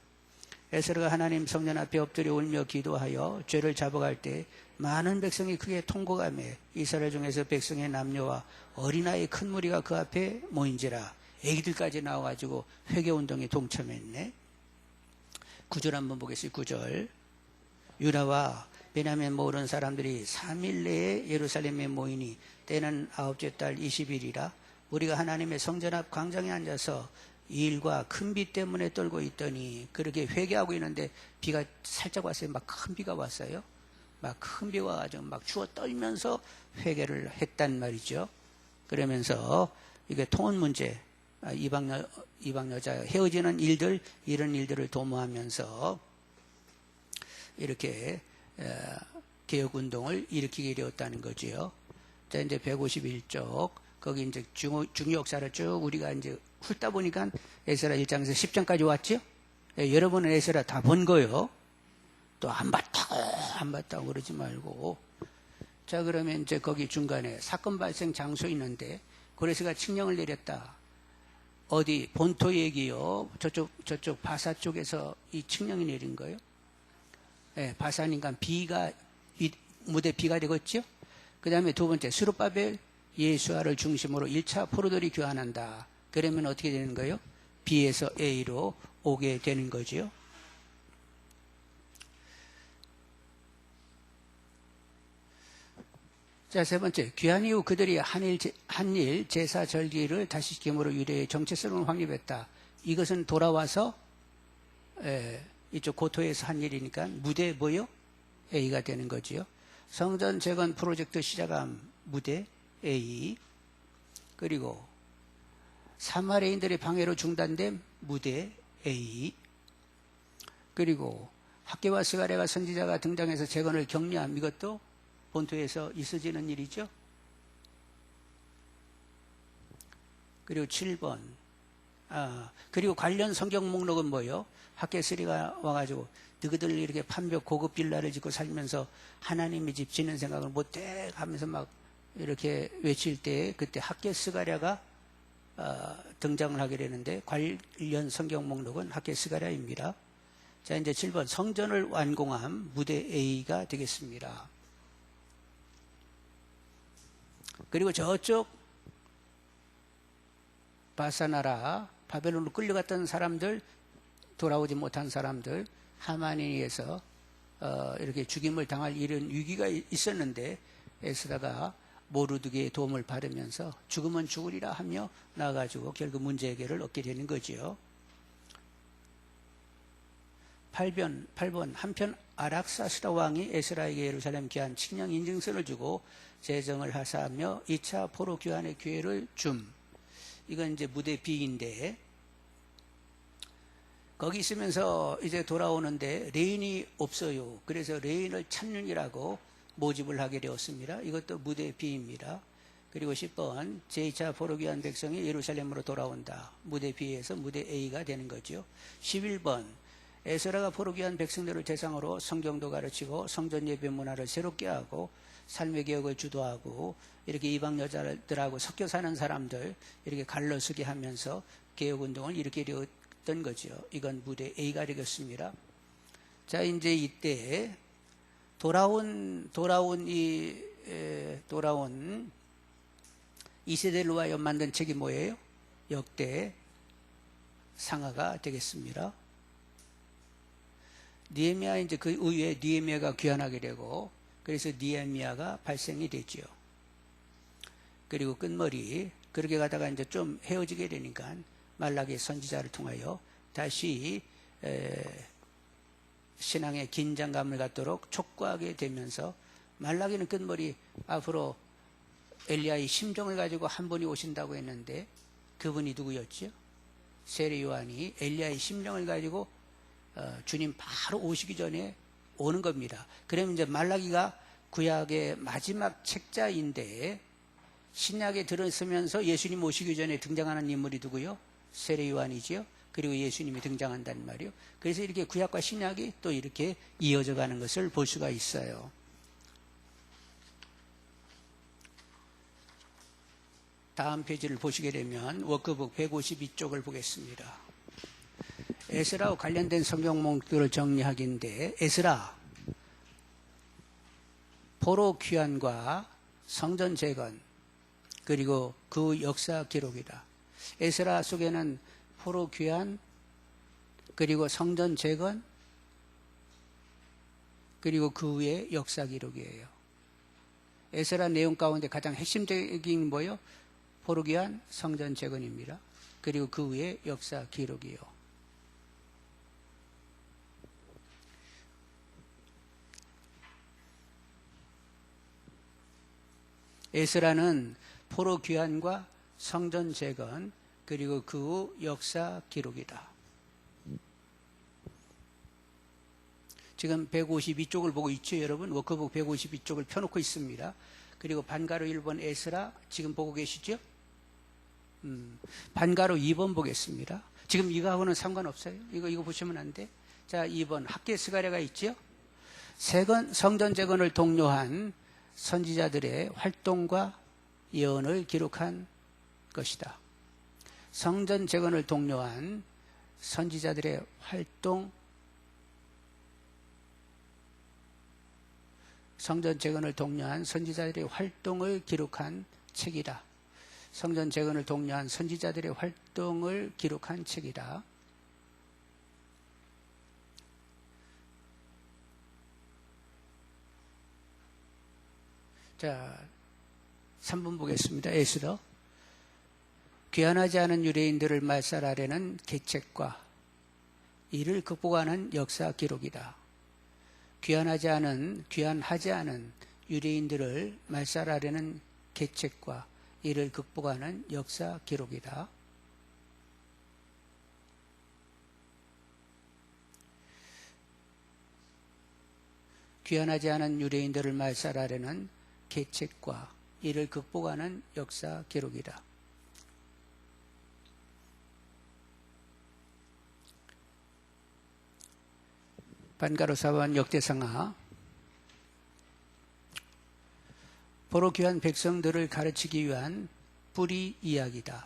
에스라가 하나님 성전 앞에 엎드려 울며 기도하여 죄를 잡아갈 때 많은 백성이 크게 통곡하며 이스라엘 중에서 백성의 남녀와 어린아이 큰 무리가 그 앞에 모인지라. 애기들까지 나와가지고 회개운동에 동참했네. 9절 한번 보겠습니다. 9절 유다와 베냐민 모든 사람들이 3일 내에 예루살렘에 모이니 때는 9째 달 20일이라 우리가 하나님의 성전 앞 광장에 앉아서 일과 큰 비 때문에 떨고 있더니 그렇게 회개하고 있는데 비가 살짝 왔어요. 막 큰 비가 왔어요. 막 큰 비가 와가지고 막 추워 떨면서 회개를 했단 말이죠. 그러면서 이게 통혼 문제, 이방 여자 헤어지는 일들, 이런 일들을 도모하면서 이렇게 개혁 운동을 일으키게 되었다는 거지요. 자, 이제 151쪽 거기 이제 중요 역사를 쭉 우리가 이제 훑다 보니까 에스라 1장에서 10장까지 왔죠. 예, 여러분은 에스라 다 본 거요. 또 안 봤다고 그러지 말고. 자, 그러면 이제 거기 중간에 사건 발생 장소 있는데 고레스가 칙령을 내렸다. 어디 본토 얘기요. 저쪽 바사 쪽에서 이 칙령이 내린 거예요. 예, 바사니까 무대 B가 되겠죠. 그 다음에 두 번째 스룹바벨 예수아를 중심으로 1차 포로들이 교환한다. 그러면 어떻게 되는 거예요? B에서 A로 오게 되는 거죠. 자, 세 번째, 귀환 이후 그들이 한일 제사 절기를 다시 시킴으로 유대의 정체성을 확립했다. 이것은 돌아와서 이쪽 고토에서 한 일이니까 무대 뭐요? A가 되는 거지요. 성전 재건 프로젝트 시작한 무대 A, 그리고 사마리아인들의 방해로 중단된 무대 A, 그리고 학개와 스가랴가 선지자가 등장해서 재건을 격려함. 이것도 본토에서 있어지는 일이죠. 그리고 7번. 그리고 관련 성경 목록은 뭐예요? 학개스리가 와가지고 너희들 이렇게 판벽 고급 빌라를 짓고 살면서 하나님의 집 짓는 생각을 못해 하면서 막 이렇게 외칠 때 그때 학개스가랴가 등장을 하게 되는데 관련 성경 목록은 학개스가랴입니다. 자, 이제 7번 성전을 완공한 무대 A가 되겠습니다. 그리고 저쪽 바사나라 바벨론으로 끌려갔던 사람들, 돌아오지 못한 사람들, 하만에 의해서 이렇게 죽임을 당할 이런 위기가 있었는데 에스라가 모르드게의 도움을 받으면서 죽으면 죽으리라 하며 나아가지고 결국 문제 해결을 얻게 되는 거지요. 8번 한편 아락사스다 왕이 에스라에게 예루살렘 귀환 칙령 인증서를 주고 제정을 하사하며 2차 포로 귀환의 기회를 줌. 이건 이제 무대 B인데 거기 있으면서 이제 돌아오는데 레인이 없어요. 그래서 레인을 찾는이라고 모집을 하게 되었습니다. 이것도 무대 B입니다. 그리고 10번 제2차 포로 귀환 백성이 예루살렘으로 돌아온다. 무대 B에서 무대 A가 되는 거죠. 11번 에스라가 포로 귀환 백성들을 대상으로 성경도 가르치고 성전 예배 문화를 새롭게 하고 삶의 개혁을 주도하고 이렇게 이방 여자들하고 섞여 사는 사람들 이렇게 갈라서게 하면서 개혁 운동을 일으키게 되었던 거죠. 이건 무대 A가 되겠습니다. 자, 이제 이때 돌아온 이세대를 위하여 만든 책이 뭐예요? 역대 상하가 되겠습니다. 느헤미야 이제 그 이후에 느헤미야가 귀환하게 되고 그래서 느헤미야가 발생이 되죠. 그리고 끝머리 그렇게 가다가 이제 좀 헤어지게 되니까 말라기 선지자를 통하여 다시 신앙의 긴장감을 갖도록 촉구하게 되면서 말라기는 끝머리 앞으로 엘리야의 심정을 가지고 한 분이 오신다고 했는데 그분이 누구였죠? 세례 요한이 엘리야의 심정을 가지고 주님 바로 오시기 전에 오는 겁니다. 그러면 이제 말라기가 구약의 마지막 책자인데 신약에 들어서면서 예수님 오시기 전에 등장하는 인물이 누구요? 세례 요한이지요. 그리고 예수님이 등장한단 말이요. 그래서 이렇게 구약과 신약이 또 이렇게 이어져 가는 것을 볼 수가 있어요. 다음 페이지를 보시게 되면 워크북 152쪽을 보겠습니다. 에스라와 관련된 성경 목록들을 정리하기인데 에스라 포로 귀환과 성전 재건 그리고 그 역사 기록이다. 에스라 속에는 포로 귀환 그리고 성전 재건 그리고 그 후에 역사 기록이에요. 에스라 내용 가운데 가장 핵심적인 뭐예요? 포로 귀환 성전 재건입니다. 그리고 그 후에 역사 기록이요. 에스라는 포로 귀환과 성전 재건 그리고 그 후 역사 기록이다. 지금 152쪽을 보고 있죠, 여러분? 워크북 152쪽을 펴놓고 있습니다. 그리고 반가로 1번 에스라 지금 보고 계시죠? 반가로 2번 보겠습니다. 지금 이거하고는 상관없어요. 이거 보시면 안 돼. 자, 2번 학개스가랴가 있죠? 성전 재건을 독려한 선지자들의 활동과 예언을 기록한 것이다. 성전 재건을 독려한 선지자들의 활동, 성전 재건을 독려한 선지자들의 활동을 기록한 책이다. 성전 재건을 독려한 선지자들의 활동을 기록한 책이다. 자, 3번 보겠습니다. 에스더. 귀환하지 않은 유대인들을 말살하려는 계책과 이를 극복하는 역사 기록이다. 귀환하지 않은 유대인들을 말살하려는 계책과 이를 극복하는 역사 기록이다. 귀환하지 않은 유대인들을 말살하려는 계책과 이를 극복하는 역사 기록이다. 반가로 4번 역대상하. 포로 귀한 백성들을 가르치기 위한 뿌리 이야기다.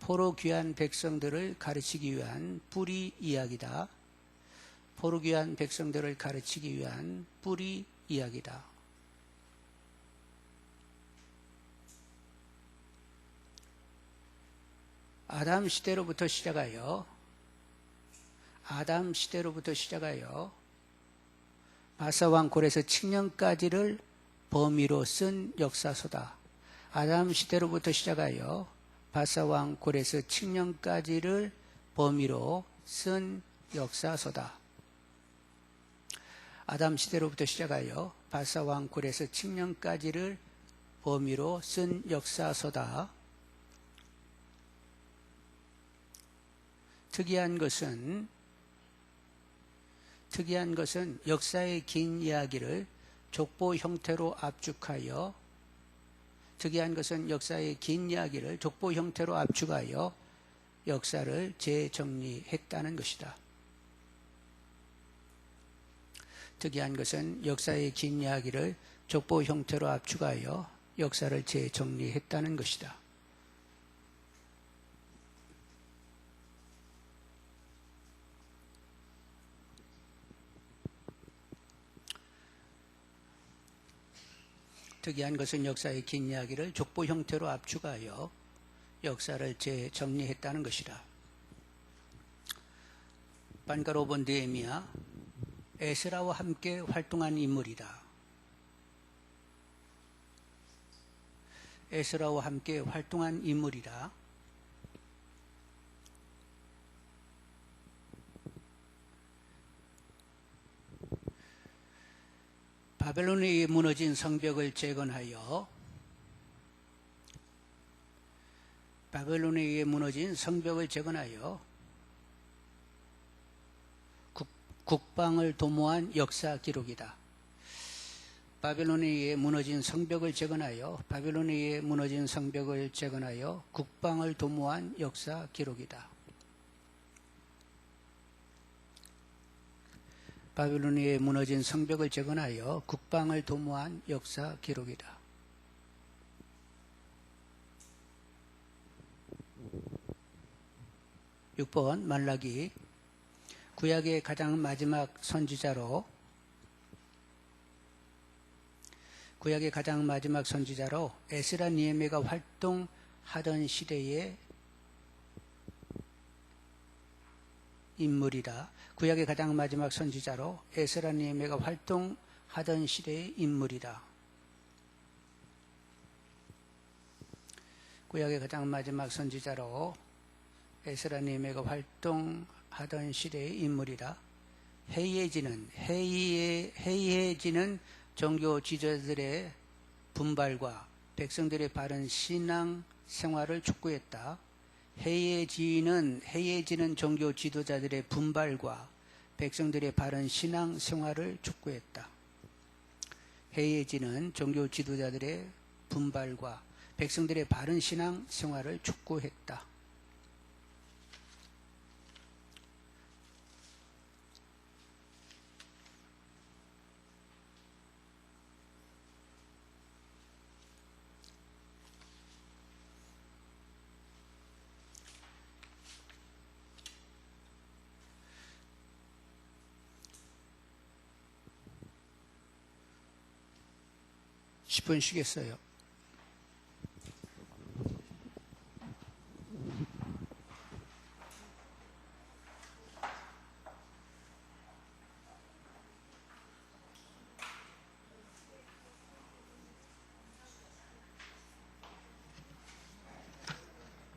포로 귀한 백성들을 가르치기 위한 뿌리 이야기다. 포로 귀한 백성들을 가르치기 위한 뿌리 이야기다. 아담 시대로부터 시작하여 바사왕 고레스 칙령까지를 범위로 쓴 역사서다. 아담 시대로부터 시작하여 바사왕 고레스 칙령까지를 범위로 쓴 역사서다. 아담 시대로부터 시작하여 바사왕 고레스 칙령까지를 범위로 쓴 역사서다. 특이한 것은 역사의 긴 이야기를 족보 형태로 압축하여 역사를 재정리했다는 것이다. 특이한 것은 역사의 긴 이야기를 족보 형태로 압축하여 역사를 재정리했다는 것이다. 특이한 것은 역사의 긴 이야기를 족보 형태로 압축하여 역사를 재정리했다는 것이다. 반가로 5번 느헤미야. 에스라와 함께 활동한 인물이다. 에스라와 함께 활동한 인물이다. 바벨론에 의해 무너진 성벽을 재건하여 국방을 도모한 역사 기록이다. 바벨론에 의해 무너진 성벽을 재건하여 국방을 도모한 역사 기록이다. 바벨론에 의해 무너진 성벽을 재건하여 국방을 도모한 역사 기록이다. (6번) 말라기. 구약의 가장 마지막 선지자로 에스라 느헤미야가 활동하던 시대의 인물이다. 구약의 가장 마지막 선지자로 에스라 느헤미야가 활동하던 시대의 인물이다. 구약의 가장 마지막 선지자로 에스라님의 활동하던 시대의 인물이라. 해이해지는 종교 지도자들의 분발과 백성들의 바른 신앙 생활을 촉구했다. 해이해지는 종교 지도자들의 분발과 백성들의 바른 신앙 생활을 촉구했다. 해이해지는 종교 지도자들의 분발과 백성들의 바른 신앙 생활을 촉구했다. 십 분 쉬겠어요.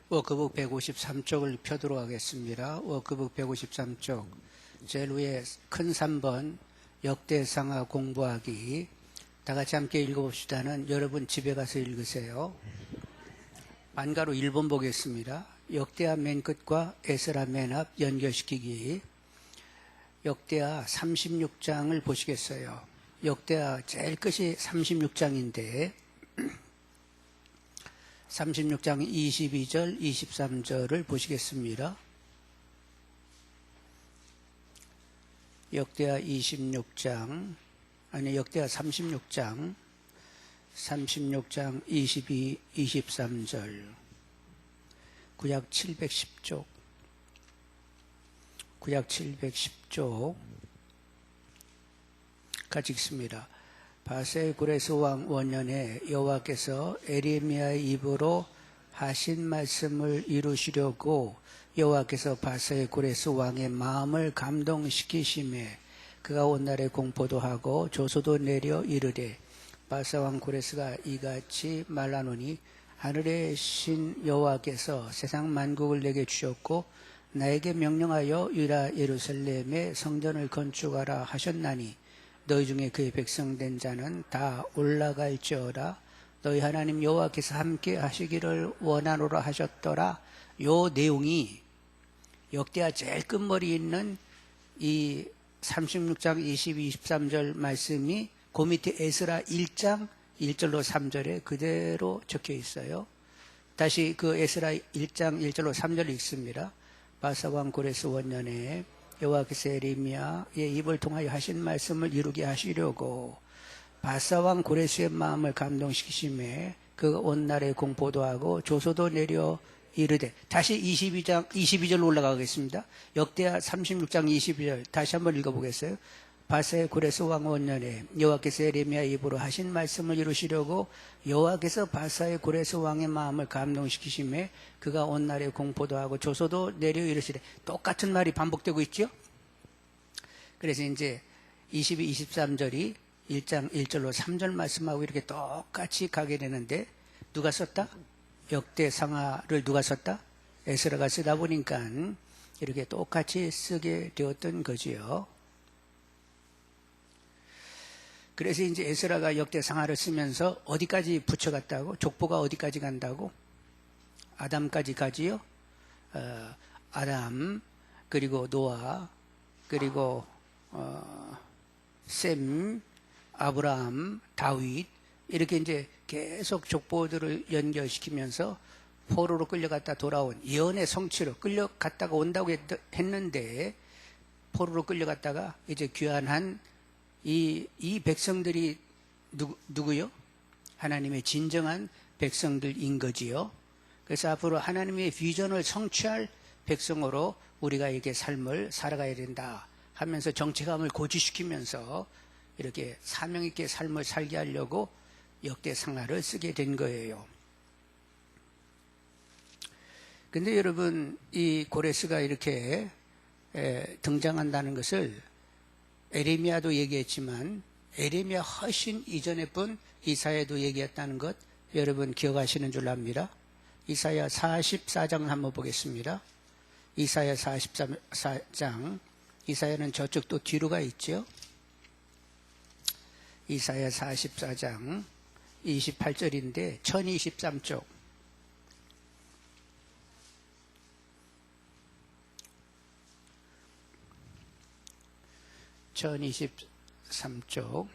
워크북 153쪽을 펴도록 하겠습니다. 워크북 153쪽 제일 위에 큰 3번 역대상하 공부하기. 다 같이 함께 읽어봅시다는 여러분 집에 가서 읽으세요. 만가로 1번 보겠습니다. 역대하 맨 끝과 에스라 맨 앞 연결시키기. 역대하 36장을 보시겠어요. 역대하 제일 끝이 36장인데 36장 22절, 23절을 보시겠습니다. 역대하 26장, 역대하 36장 22, 23절. 구약 710쪽. 구약 710쪽. 같이 읽습니다. 바세 고레스 왕 원년에 여호와께서 에레미야의 입으로 하신 말씀을 이루시려고 여호와께서 바세 고레스 왕의 마음을 감동시키심에 그가 온날에 공포도 하고 조소도 내려 이르되 바사 왕 고레스가 이같이 말하노니 하늘의 신 여호와께서 세상 만국을 내게 주셨고 나에게 명령하여 유다 예루살렘의 성전을 건축하라 하셨나니 너희 중에 그의 백성된 자는 다 올라갈지어다. 너희 하나님 여호와께서 함께 하시기를 원하노라 하셨더라. 요 내용이 역대하 제일 끝머리에 있는 이 36장 22, 23절 말씀이 그 밑에 에스라 1장 1절로 3절에 그대로 적혀 있어요. 다시 그 에스라 1장 1절로 3절 읽습니다. 바사왕 고레스 원년에 여호와께서 에레미야의 입을 통하여 하신 말씀을 이루게 하시려고 바사왕 고레스의 마음을 감동시키심에 그가 온 날에 공포도 하고 조소도 내려 이르되. 다시 22절 올라가겠습니다. 역대하 36장 22절 다시 한번 읽어보겠어요. 바세 고레스 왕 원년에 여호와께서 에레미야 입으로 하신 말씀을 이루시려고 여호와께서 바사의 고레스 왕의 마음을 감동시키심에 그가 온 날에 공포도 하고 조소도 내려 이르시되. 똑같은 말이 반복되고 있죠. 그래서 이제 22, 23절이 1장 1절로 3절 말씀하고 이렇게 똑같이 가게 되는데 누가 썼다? 역대상하를 누가 썼다? 에스라가 쓰다 보니까 이렇게 똑같이 쓰게 되었던 거지요. 그래서 이제 에스라가 역대상하를 쓰면서 어디까지 붙여갔다고? 족보가 어디까지 간다고? 아담까지 가지요. 아담, 그리고 노아, 그리고 셈, 아브라함, 다윗, 이렇게 이제 계속 족보들을 연결시키면서 포로로 끌려갔다 돌아온 예언의 성취로 끌려갔다가 온다고 했는데 포로로 끌려갔다가 이제 귀환한 이 백성들이 누구요? 하나님의 진정한 백성들인 거지요. 그래서 앞으로 하나님의 비전을 성취할 백성으로 우리가 이렇게 삶을 살아가야 된다 하면서 정체감을 고취시키면서 이렇게 사명 있게 삶을 살게 하려고 역대상하를 쓰게 된 거예요. 근데 여러분, 이 고레스가 이렇게 등장한다는 것을 에레미야도 얘기했지만 에레미야 훨씬 이전에 분 이사야도 얘기했다는 것 여러분 기억하시는 줄 압니다. 이사야 44장 한번 보겠습니다. 이사야 44장, 이사야는 저쪽 또 뒤로 가 있죠. 이사야 44장 28절인데 1023쪽. 1023쪽.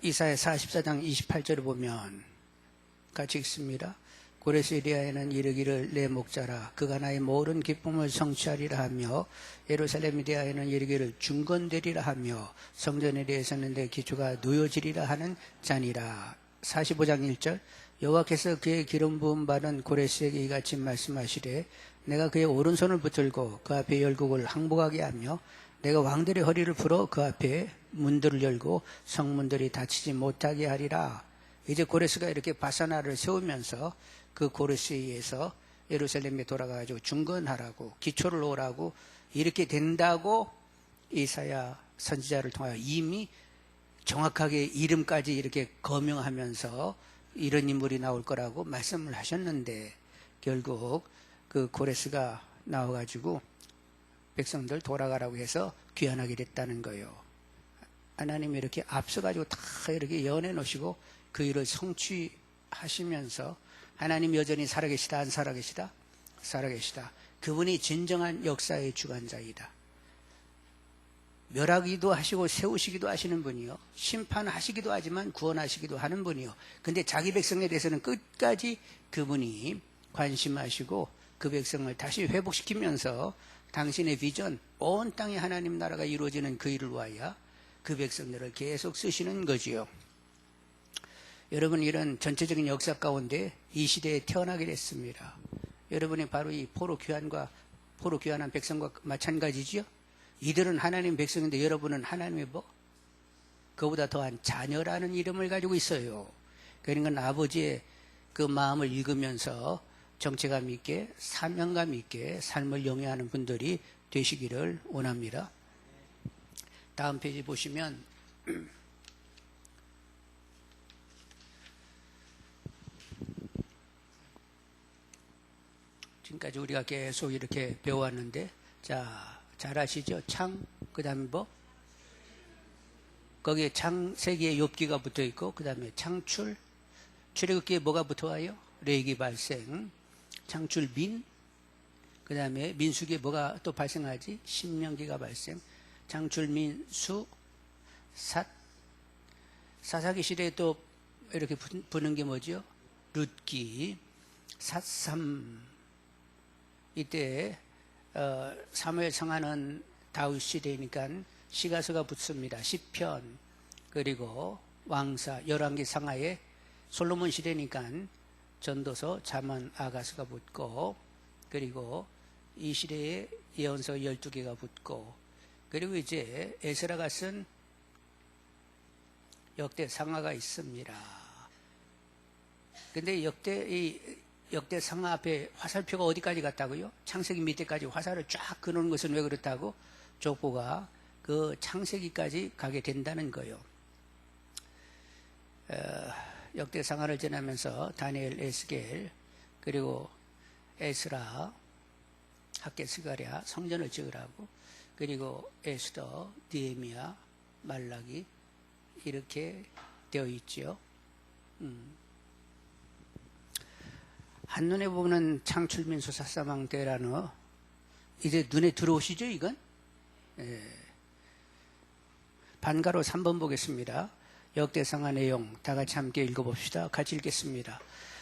이사야 44장 28절을 보면 같이 읽습니다. 고레스리아에는 이르기를 내 목자라 그가 나의 모든 기쁨을 성취하리라 하며 예루살렘에 대하여는 이르기를 중건되리라 하며 성전에 대해서는 내 기초가 놓여지리라 하는 자니라. 45장 1절. 여호와께서 그의 기름 부음 받은 고레스에게 이같이 말씀하시되 내가 그의 오른손을 붙들고 그 앞에 열국을 항복하게 하며 내가 왕들의 허리를 풀어 그 앞에 문들을 열고 성문들이 닫히지 못하게 하리라. 이제 고레스가 이렇게 바사나를 세우면서 그 고레스에 의해서 예루살렘에 돌아가가지고 중건하라고 기초를 놓으라고 이렇게 된다고 이사야 선지자를 통하여 이미 정확하게 이름까지 이렇게 거명하면서 이런 인물이 나올 거라고 말씀을 하셨는데 결국 그 고레스가 나와가지고 백성들 돌아가라고 해서 귀환하게 됐다는 거예요. 하나님이 이렇게 앞서가지고 다 이렇게 연해 놓으시고 그 일을 성취하시면서 하나님 여전히 살아계시다 안 살아계시다? 살아계시다. 그분이 진정한 역사의 주관자이다. 멸하기도 하시고 세우시기도 하시는 분이요. 심판하시기도 하지만 구원하시기도 하는 분이요. 근데 자기 백성에 대해서는 끝까지 그분이 관심하시고 그 백성을 다시 회복시키면서 당신의 비전, 온 땅에 하나님 나라가 이루어지는 그 일을 위하여 그 백성들을 계속 쓰시는 거지요. 여러분, 이런 전체적인 역사 가운데 이 시대에 태어나게 됐습니다. 여러분이 바로 이 포로 귀환한 백성과 마찬가지지요. 이들은 하나님 백성인데 여러분은 하나님의 뭐? 그보다 더한 자녀라는 이름을 가지고 있어요. 그러니까 아버지의 그 마음을 읽으면서 정체감 있게 사명감 있게 삶을 영위하는 분들이 되시기를 원합니다. 다음 페이지 보시면 지금까지 우리가 계속 이렇게 배워왔는데 자, 잘 아시죠? 창, 그 다음에 뭐? 거기에 창세기에 욥기가 붙어있고 그 다음에 창출, 출애굽기에 뭐가 붙어와요? 레기 발생, 창출민, 그 다음에 민수기에 뭐가 또 발생하지? 신명기가 발생, 창출민, 수, 삿, 사사기 시대에 또 이렇게 부는 게 뭐죠? 룻기, 삿삼. 이때 사무엘 청하는 다윗 시대니까 시가서가 붙습니다. 시편, 그리고 왕사, 열왕기 상하에 솔로몬 시대니까 전도서, 잠언, 아가서가 붙고, 그리고 이 시대에 예언서 12개가 붙고, 그리고 이제 에스라가 쓴 역대 상하가 있습니다. 근데 역대 상하 앞에 화살표가 어디까지 갔다고요? 창세기 밑에까지 화살을 쫙 그는 것은 왜 그렇다고? 족보가 그 창세기까지 가게 된다는 거예요. 역대 상하를 지나면서 다니엘, 에스겔, 그리고 에스라, 학개스가랴 성전을 지으라고, 그리고 에스더, 느헤미야, 말라기 이렇게 되어 있죠. 한눈에 보면 창출민수 사사망대라는 이제 눈에 들어오시죠, 이건? 예. 반가로 3번 보겠습니다. 역대상하 내용 다 같이 함께 읽어봅시다. 같이 읽겠습니다.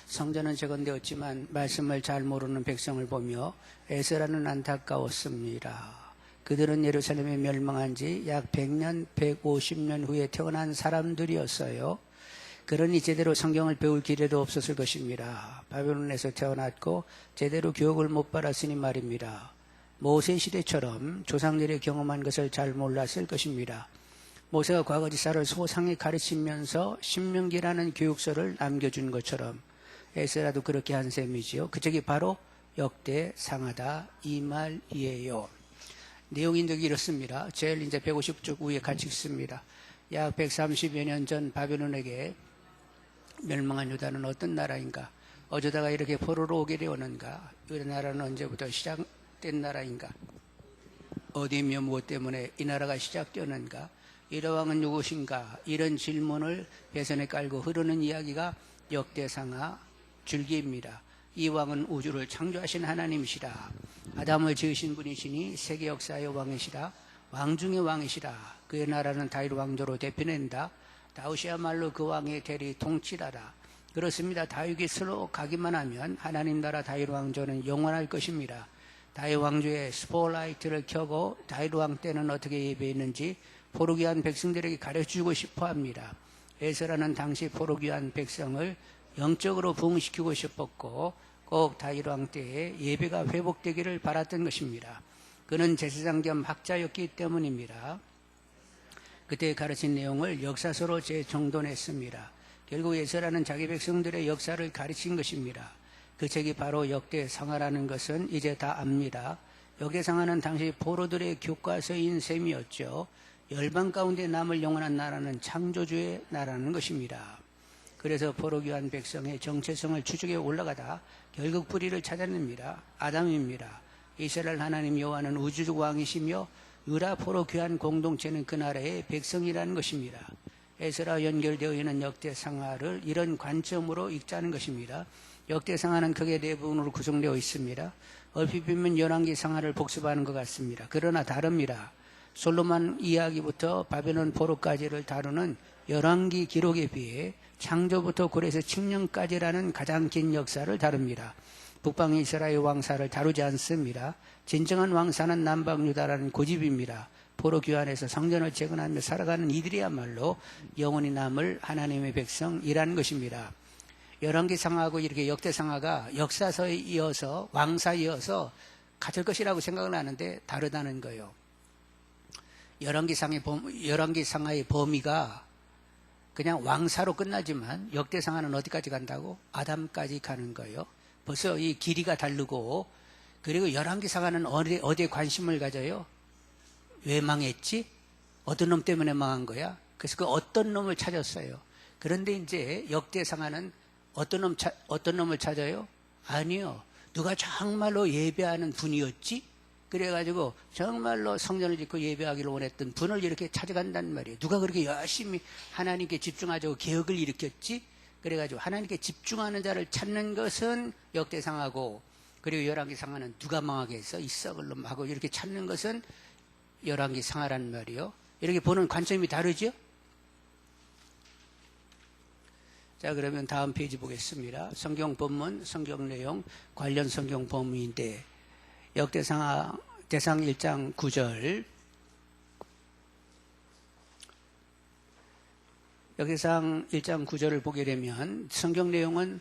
성전은 재건되었지만 말씀을 잘 모르는 백성을 보며 에스라는 안타까웠습니다. 그들은 예루살렘에 멸망한 지 약 100년, 150년 후에 태어난 사람들이었어요. 그러니 제대로 성경을 배울 기회도 없었을 것입니다. 바벨론에서 태어났고 제대로 교육을 못 받았으니 말입니다. 모세 시대처럼 조상들이 경험한 것을 잘 몰랐을 것입니다. 모세가 과거지사를 소상히 가르치면서 신명기라는 교육서를 남겨준 것처럼 에스라도 그렇게 한 셈이지요. 그쪽이 바로 역대 상하다 이 말이에요. 내용이 이렇습니다. 제일 이제 150쪽 위에 같이 있습니다. 약 130여 년 전 바벨론에게 멸망한 유다는 어떤 나라인가? 어쩌다가 이렇게 포로로 오게 되었는가? 우리나라는 언제부터 시작된 나라인가? 어디며 무엇 때문에 이 나라가 시작되었는가? 이 왕은 누구신가? 이런 질문을 배선에 깔고 흐르는 이야기가 역대상하 줄기입니다. 이 왕은 우주를 창조하신 하나님이시라. 아담을 지으신 분이시니 세계 역사의 왕이시라. 왕 중의 왕이시라. 그의 나라는 다윗 왕조로 대표낸다. 다윗이야말로 그 왕의 대리 통치라라. 그렇습니다. 다윗이 스스로 가기만 하면 하나님 나라 다윗 왕조는 영원할 것입니다. 다윗 왕조의 스포라이트를 켜고 다윗 왕 때는 어떻게 예배했는지 포로귀한 백성들에게 가르쳐주고 싶어 합니다. 에스라는 당시 포로귀한 백성을 영적으로 부흥시키고 싶었고 꼭 다윗 왕 때에 예배가 회복되기를 바랐던 것입니다. 그는 제사장 겸 학자였기 때문입니다. 그때 가르친 내용을 역사서로 재정돈했습니다. 결국 에스라는 자기 백성들의 역사를 가르친 것입니다. 그 책이 바로 역대상하라는 것은 이제 다 압니다. 역대상하는 당시 포로들의 교과서인 셈이었죠. 열방 가운데 남을 영원한 나라는 창조주의 나라는 것입니다. 그래서 포로귀한 백성의 정체성을 추적해 올라가다 결국 뿌리를 찾아냅니다. 아담입니다. 이스라엘 하나님 여호와는 우주적 왕이시며 유다 포로귀한 공동체는 그 나라의 백성이라는 것입니다. 에스라 연결되어 있는 역대상하를 이런 관점으로 읽자는 것입니다. 역대상하는 크게 네 부분으로 구성되어 있습니다. 얼핏 보면 열왕기 상하를 복습하는 것 같습니다. 그러나 다릅니다. 솔로몬 이야기부터 바벨론 포로까지를 다루는 열왕기 기록에 비해 창조부터 고레서 칙령까지라는 가장 긴 역사를 다룹니다. 북방 이스라엘 왕사를 다루지 않습니다. 진정한 왕사는 남방 유다라는 고집입니다. 포로 귀환에서 성전을 재건하며 살아가는 이들이야말로 영원히 남을 하나님의 백성이라는 것입니다. 열왕기 상하고 이렇게 역대 상하가 역사서에 이어서 왕사에 이어서 같을 것이라고 생각을 하는데 다르다는 거예요. 열왕기 상하의 범위가 그냥 왕사로 끝나지만 역대 상하는 어디까지 간다고? 아담까지 가는 거예요. 벌써 이 길이가 다르고, 그리고 열왕기 상하는 어디에 관심을 가져요? 왜 망했지? 어떤 놈 때문에 망한 거야? 그래서 그 어떤 놈을 찾았어요. 그런데 이제 역대 상하는 어떤 놈을 찾아요? 아니요. 누가 정말로 예배하는 분이었지? 그래가지고 정말로 성전을 짓고 예배하기를 원했던 분을 이렇게 찾아간단 말이에요. 누가 그렇게 열심히 하나님께 집중하자고 개혁을 일으켰지? 그래가지고 하나님께 집중하는 자를 찾는 것은 역대상하고, 그리고 열왕기 상하는 누가 망하게 해서 이 썩을 놈 하고 이렇게 찾는 것은 열왕기 상하란 말이에요. 이렇게 보는 관점이 다르죠? 자, 그러면 다음 페이지 보겠습니다. 성경 본문, 성경 내용, 관련 성경 범위인데 역대상 대상 1장 9절, 역대상 1장 9절을 보게 되면 성경 내용은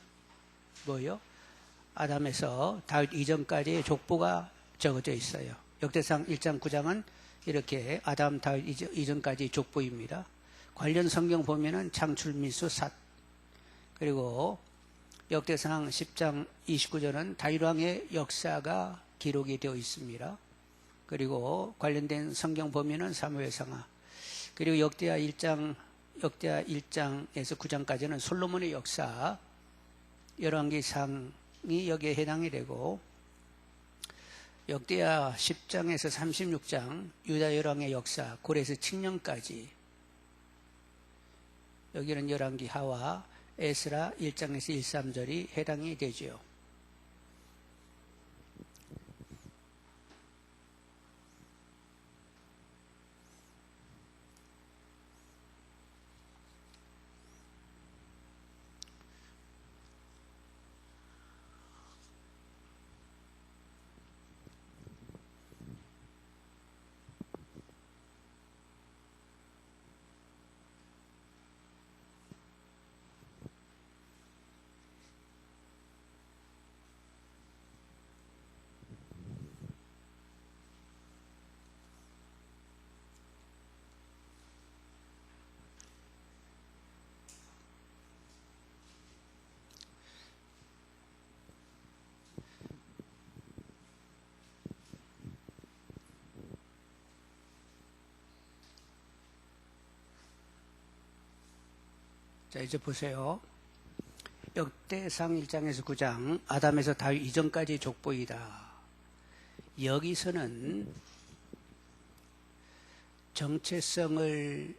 뭐예요? 아담에서 다윗 이전까지의 족보가 적어져 있어요. 역대상 1장 9장은 이렇게 아담 다윗 이전까지 족보입니다. 관련 성경 보면은 창출 민수 삿, 그리고 역대상 10장 29절은 다윗 왕의 역사가 기록이 되어 있습니다. 그리고 관련된 성경 보면은 사무엘상하, 그리고 역대하 1장에서 9장까지는 솔로몬의 역사, 열왕기상이 여기에 해당이 되고, 역대하 10장에서 36장 유다 열왕의 역사, 고레스 칙령까지, 여기는 열왕기 하와 에스라 1장에서 1, 3절이 해당이 되죠. 자, 이제 보세요. 역대상 1장에서 9장 아담에서 다윗 이전까지 족보이다. 여기서는 정체성을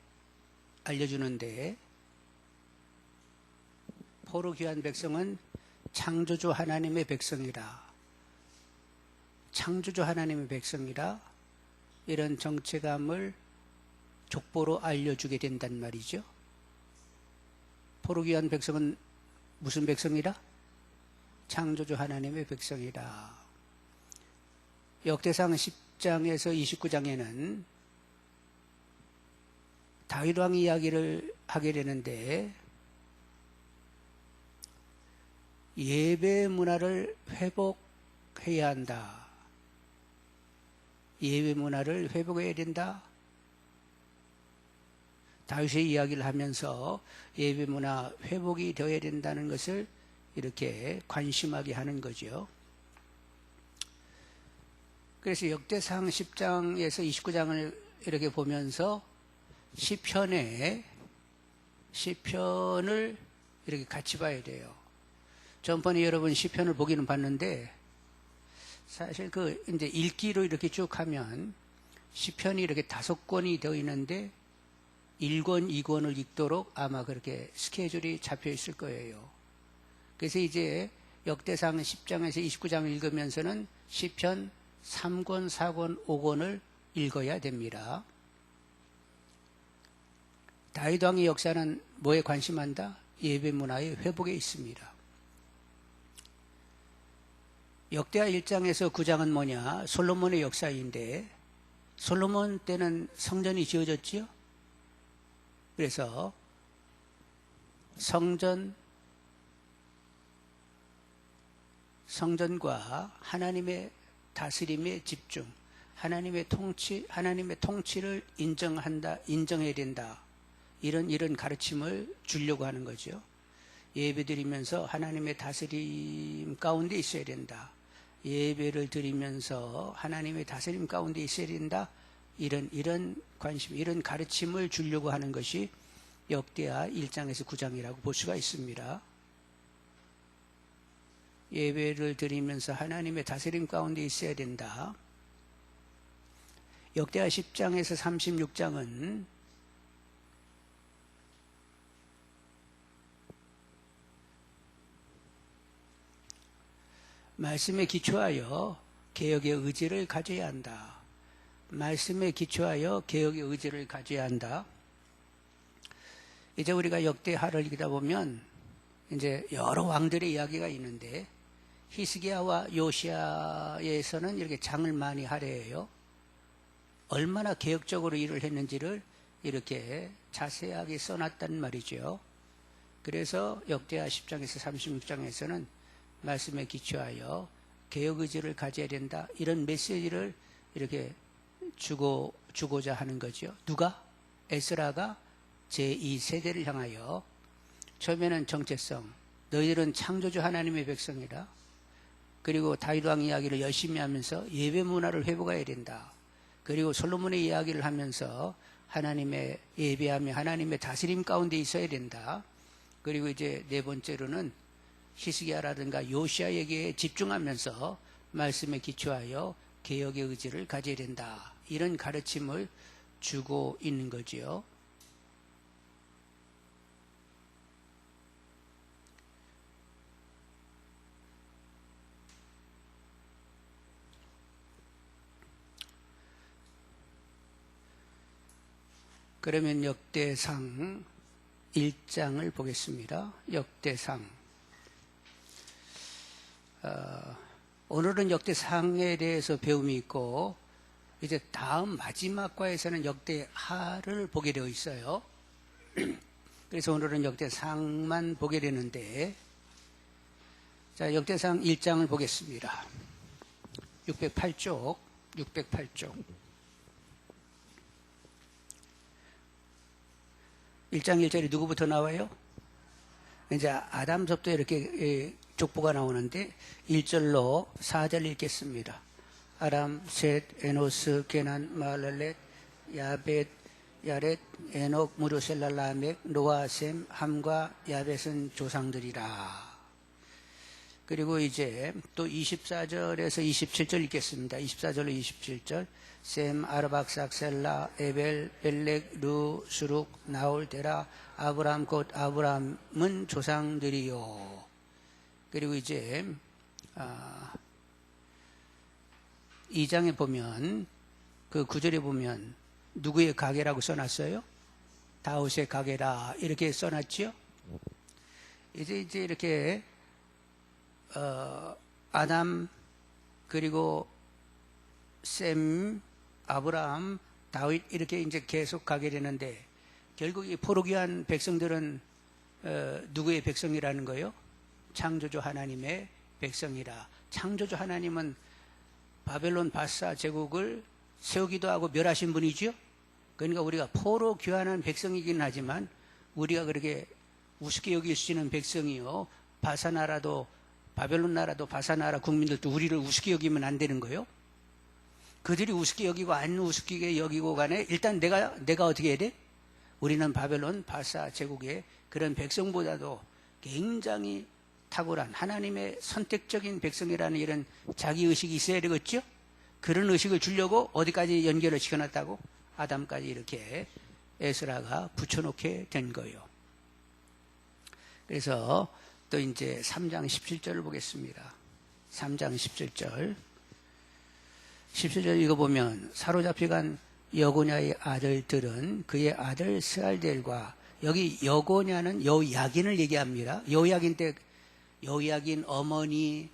알려주는데 포로 귀한 백성은 창조주 하나님의 백성이라, 창조주 하나님의 백성이라 이런 정체감을 족보로 알려주게 된단 말이죠. 포로 귀한 백성은 무슨 백성이라? 창조주 하나님의 백성이라. 역대상 10장에서 29장에는 다윗 왕 이야기를 하게 되는데 예배 문화를 회복해야 한다. 예배 문화를 회복해야 된다. 다윗의 이야기를 하면서 예배 문화 회복이 되어야 된다는 것을 이렇게 관심하게 하는 거죠. 그래서 역대상 10장에서 29장을 이렇게 보면서 시편을 이렇게 같이 봐야 돼요. 전번에 여러분 시편을 보기는 봤는데 사실 이제 읽기로 이렇게 쭉 하면 시편이 이렇게 5권이 되어 있는데 1권, 2권을 읽도록 아마 그렇게 스케줄이 잡혀 있을 거예요. 그래서 이제 역대상 10장에서 29장을 읽으면서는 시편 3권, 4권, 5권을 읽어야 됩니다. 다윗 왕의 역사는 뭐에 관심한다? 예배 문화의 회복에 있습니다. 역대하 1장에서 9장은 뭐냐? 솔로몬의 역사인데 솔로몬 때는 성전이 지어졌지요? 그래서 성전과 하나님의 다스림에 집중, 하나님의 통치를 인정해야 된다. 이런 가르침을 주려고 하는 거죠. 예배드리면서 하나님의 다스림 가운데 있어야 된다. 예배를 드리면서 하나님의 다스림 가운데 있어야 된다. 이런 관심, 이런 가르침을 주려고 하는 것이 역대하 1장에서 9장이라고 볼 수가 있습니다. 예배를 드리면서 하나님의 다스림 가운데 있어야 된다. 역대하 10장에서 36장은 말씀에 기초하여 개혁의 의지를 가져야 한다. 말씀에 기초하여 개혁의 의지를 가져야 한다. 이제 우리가 역대하를 읽다 보면 이제 여러 왕들의 이야기가 있는데 히스기야와 요시야에서는 이렇게 장을 많이 할애해요. 얼마나 개혁적으로 일을 했는지를 이렇게 자세하게 써놨단 말이죠. 그래서 역대하 10장에서 36장에서는 말씀에 기초하여 개혁 의지를 가져야 된다. 이런 메시지를 이렇게 주고자 하는 거죠. 누가? 에스라가 제2세대를 향하여 처음에는 정체성, 너희들은 창조주 하나님의 백성이라. 그리고 다윗 왕 이야기를 열심히 하면서 예배 문화를 회복해야 된다. 그리고 솔로몬의 이야기를 하면서 하나님의 예배하며 하나님의 다스림 가운데 있어야 된다. 그리고 이제 네 번째로는 히스기야라든가 요시야에게 집중하면서 말씀에 기초하여 개혁의 의지를 가져야 된다. 이런 가르침을 주고 있는 거지요. 그러면 역대상 1장을 보겠습니다. 역대상. 오늘은 역대상에 대해서 배움이 있고 이제 다음 마지막 과에서는 역대하를 보게 되어 있어요. 그래서 오늘은 역대상만 보게 되는데, 자, 역대상 1장을 보겠습니다. 608쪽. 1장 1절이 누구부터 나와요? 이제 아담서부터 이렇게 족보가 나오는데 1절로 4절 읽겠습니다. 아람, 셋, 에노스, 게난, 마할렐렛, 야벳, 야렛, 에녹, 무르셀라, 라멕, 노아, 셈, 함과 야벳은 조상들이라. 그리고 이제 또 24절에서 27절 읽겠습니다. 24절로 27절. 셈, 아르박삭, 셀라, 에벨, 벨렉, 루, 수룩, 나홀, 데라, 아브람 곧 아브람은 조상들이요. 그리고 이제 2장에 보면 그 9절에 보면 누구의 가계라고 써놨어요? 다윗의 가계라 이렇게 써놨죠. 이제 이렇게 아담 그리고 셈, 아브라함, 다윗 이렇게 이제 계속 가게 되는데 결국 이 포로기한 백성들은 누구의 백성이라는 거예요? 창조주 하나님의 백성이라. 창조주 하나님은 바벨론 바사 제국을 세우기도 하고 멸하신 분이죠. 그러니까 우리가 포로 귀환한 백성이긴 하지만 우리가 그렇게 우습게 여길 수 있는 백성이요. 바사 나라도 바벨론 나라도 바사 나라 국민들도 우리를 우습게 여기면 안 되는 거예요. 그들이 우습게 여기고 안 우습게 여기고 간에 일단 내가 어떻게 해야 돼? 우리는 바벨론 바사 제국의 그런 백성보다도 굉장히 탁월한 하나님의 선택적인 백성이라는 이런 자기의식이 있어야 되겠죠? 그런 의식을 주려고 어디까지 연결을 시켜놨다고? 아담까지 이렇게 에스라가 붙여놓게 된 거예요. 그래서 또 이제 3장 17절을 보겠습니다. 3장 17절. 17절 읽어보면 사로잡혀간 여고냐의 아들들은 그의 아들 스알델과 여기 여고냐는 여야긴을 얘기합니다. 여야긴 때 여야긴 어머니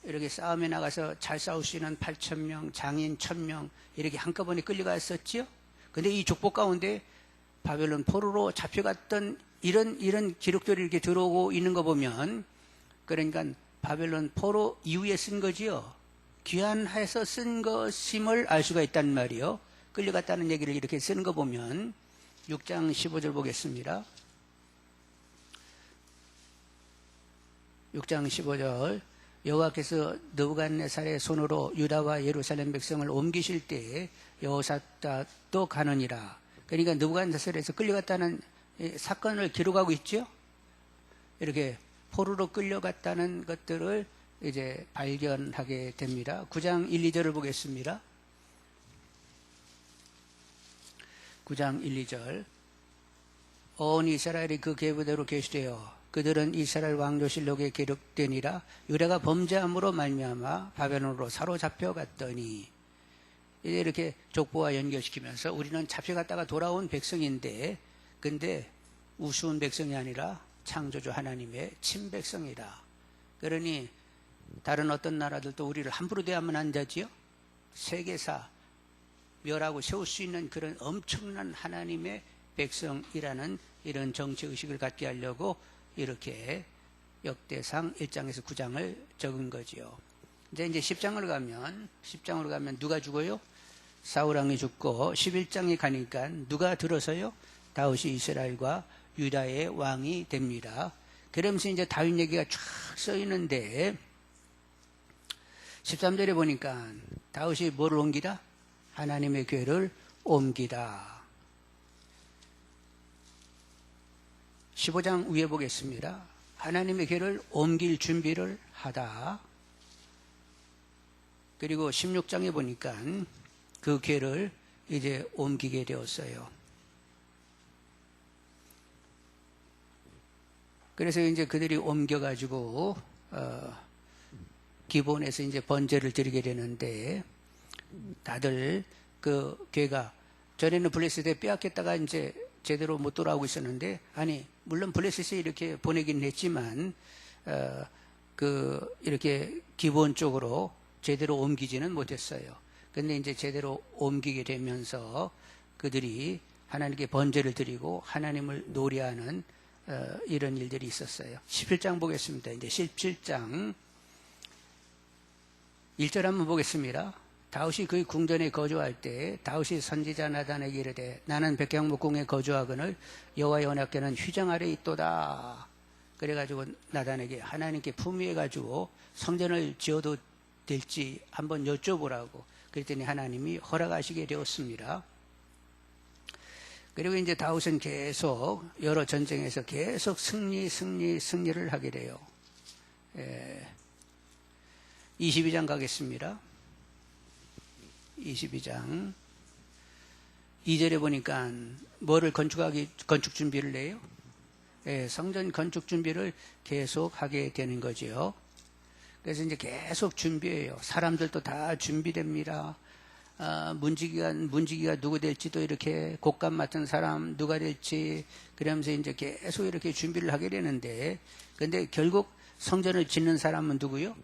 이렇게 싸움에 나가서 잘 싸울 수 있는 8,000명, 장인 1,000명 이렇게 한꺼번에 끌려갔었죠. 근데 이 족보 가운데 바벨론 포로로 잡혀갔던 이런 기록들이 이렇게 들어오고 있는 거 보면 그러니까 바벨론 포로 이후에 쓴 거지요. 귀환해서 쓴 것임을 알 수가 있단 말이요. 끌려갔다는 얘기를 이렇게 쓰는 거 보면 6장 15절 보겠습니다. 6장 15절. 여호와께서 느부갓네살의 손으로 유다와 예루살렘 백성을 옮기실 때에 여호사밧도 가느니라. 그러니까 느부갓네살에서 끌려갔다는 사건을 기록하고 있죠. 이렇게 포로로 끌려갔다는 것들을 이제 발견하게 됩니다. 9장 1, 2절을 보겠습니다. 9장 1, 2절. 온 이스라엘이 그 계보대로 계시되어 그들은 이스라엘 왕조실록에 기록되니라. 유다가 범죄함으로 말미암아 바벨론으로 사로잡혀 갔더니 이제 이렇게 족보와 연결시키면서 우리는 잡혀갔다가 돌아온 백성인데 근데 우스운 백성이 아니라 창조주 하나님의 친백성이라. 그러니 다른 어떤 나라들도 우리를 함부로 대하면 안 되지요. 세계사 멸하고 세울 수 있는 그런 엄청난 하나님의 백성이라는 이런 정치의식을 갖게 하려고 이렇게 역대상 1장에서 9장을 적은 거지요. 이제 10장으로 가면 누가 죽어요? 사울왕이 죽고 11장에 가니까 누가 들어서요? 다윗이 이스라엘과 유다의 왕이 됩니다. 그러면서 이제 다윗 얘기가 쫙 써 있는데 13절에 보니까 다윗이 뭐를 옮기다? 하나님의 궤를 옮기다. 15장 위에 보겠습니다. 하나님의 궤를 옮길 준비를 하다. 그리고 16장에 보니까 그 궤를 이제 옮기게 되었어요. 그래서 이제 그들이 옮겨가지고 기본에서 이제 번제를 드리게 되는데 다들 그 궤가 전에는 블레셋에 빼앗겼다가 이제 제대로 못 돌아오고 있었는데 아니 물론 블레셋에 이렇게 보내긴 했지만 이렇게 기본적으로 제대로 옮기지는 못했어요. 근데 이제 제대로 옮기게 되면서 그들이 하나님께 번제를 드리고 하나님을 노래하는 이런 일들이 있었어요. 17장 보겠습니다. 이제 17장 1절 한번 보겠습니다. 다윗이 그의 궁전에 거주할 때 다윗이 선지자 나단에게 이르되 나는 백향목궁에 거주하거늘 여호와의 언약궤는 휘장 아래 있도다. 그래가지고 나단에게 하나님께 품위해가지고 성전을 지어도 될지 한번 여쭤보라고 그랬더니 하나님이 허락하시게 되었습니다. 그리고 이제 다윗은 계속 여러 전쟁에서 계속 승리를 하게 돼요. 22장 가겠습니다. 22장 2절에 보니까 뭐를 건축 준비를 해요? 성전 건축 준비를 계속 하게 되는 거죠. 그래서 이제 계속 준비해요. 사람들도 다 준비됩니다. 문지기가 누구 될지도 이렇게 곡감 맡은 사람 누가 될지 그러면서 이제 계속 이렇게 준비를 하게 되는데, 근데 결국 성전을 짓는 사람은 누구요?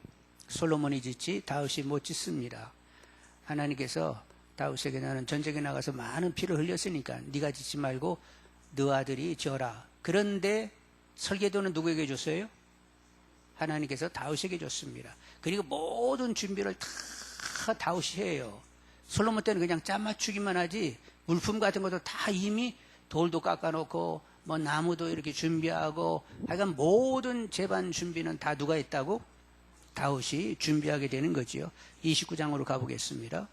솔로몬이 짓지 다윗이 못 짓습니다. 하나님께서 다윗에게 나는 전쟁에 나가서 많은 피를 흘렸으니까 네가 짓지 말고 너 아들이 지어라. 그런데 설계도는 누구에게 줬어요? 하나님께서 다윗에게 줬습니다. 그리고 모든 준비를 다 다윗이 해요. 솔로몬 때는 그냥 짜 맞추기만 하지 물품 같은 것도 다 이미 돌도 깎아놓고 뭐 나무도 이렇게 준비하고 하여간 모든 제반 준비는 다 누가 했다고? 다윗이 준비하게 되는 거지요. 29장으로 가보겠습니다.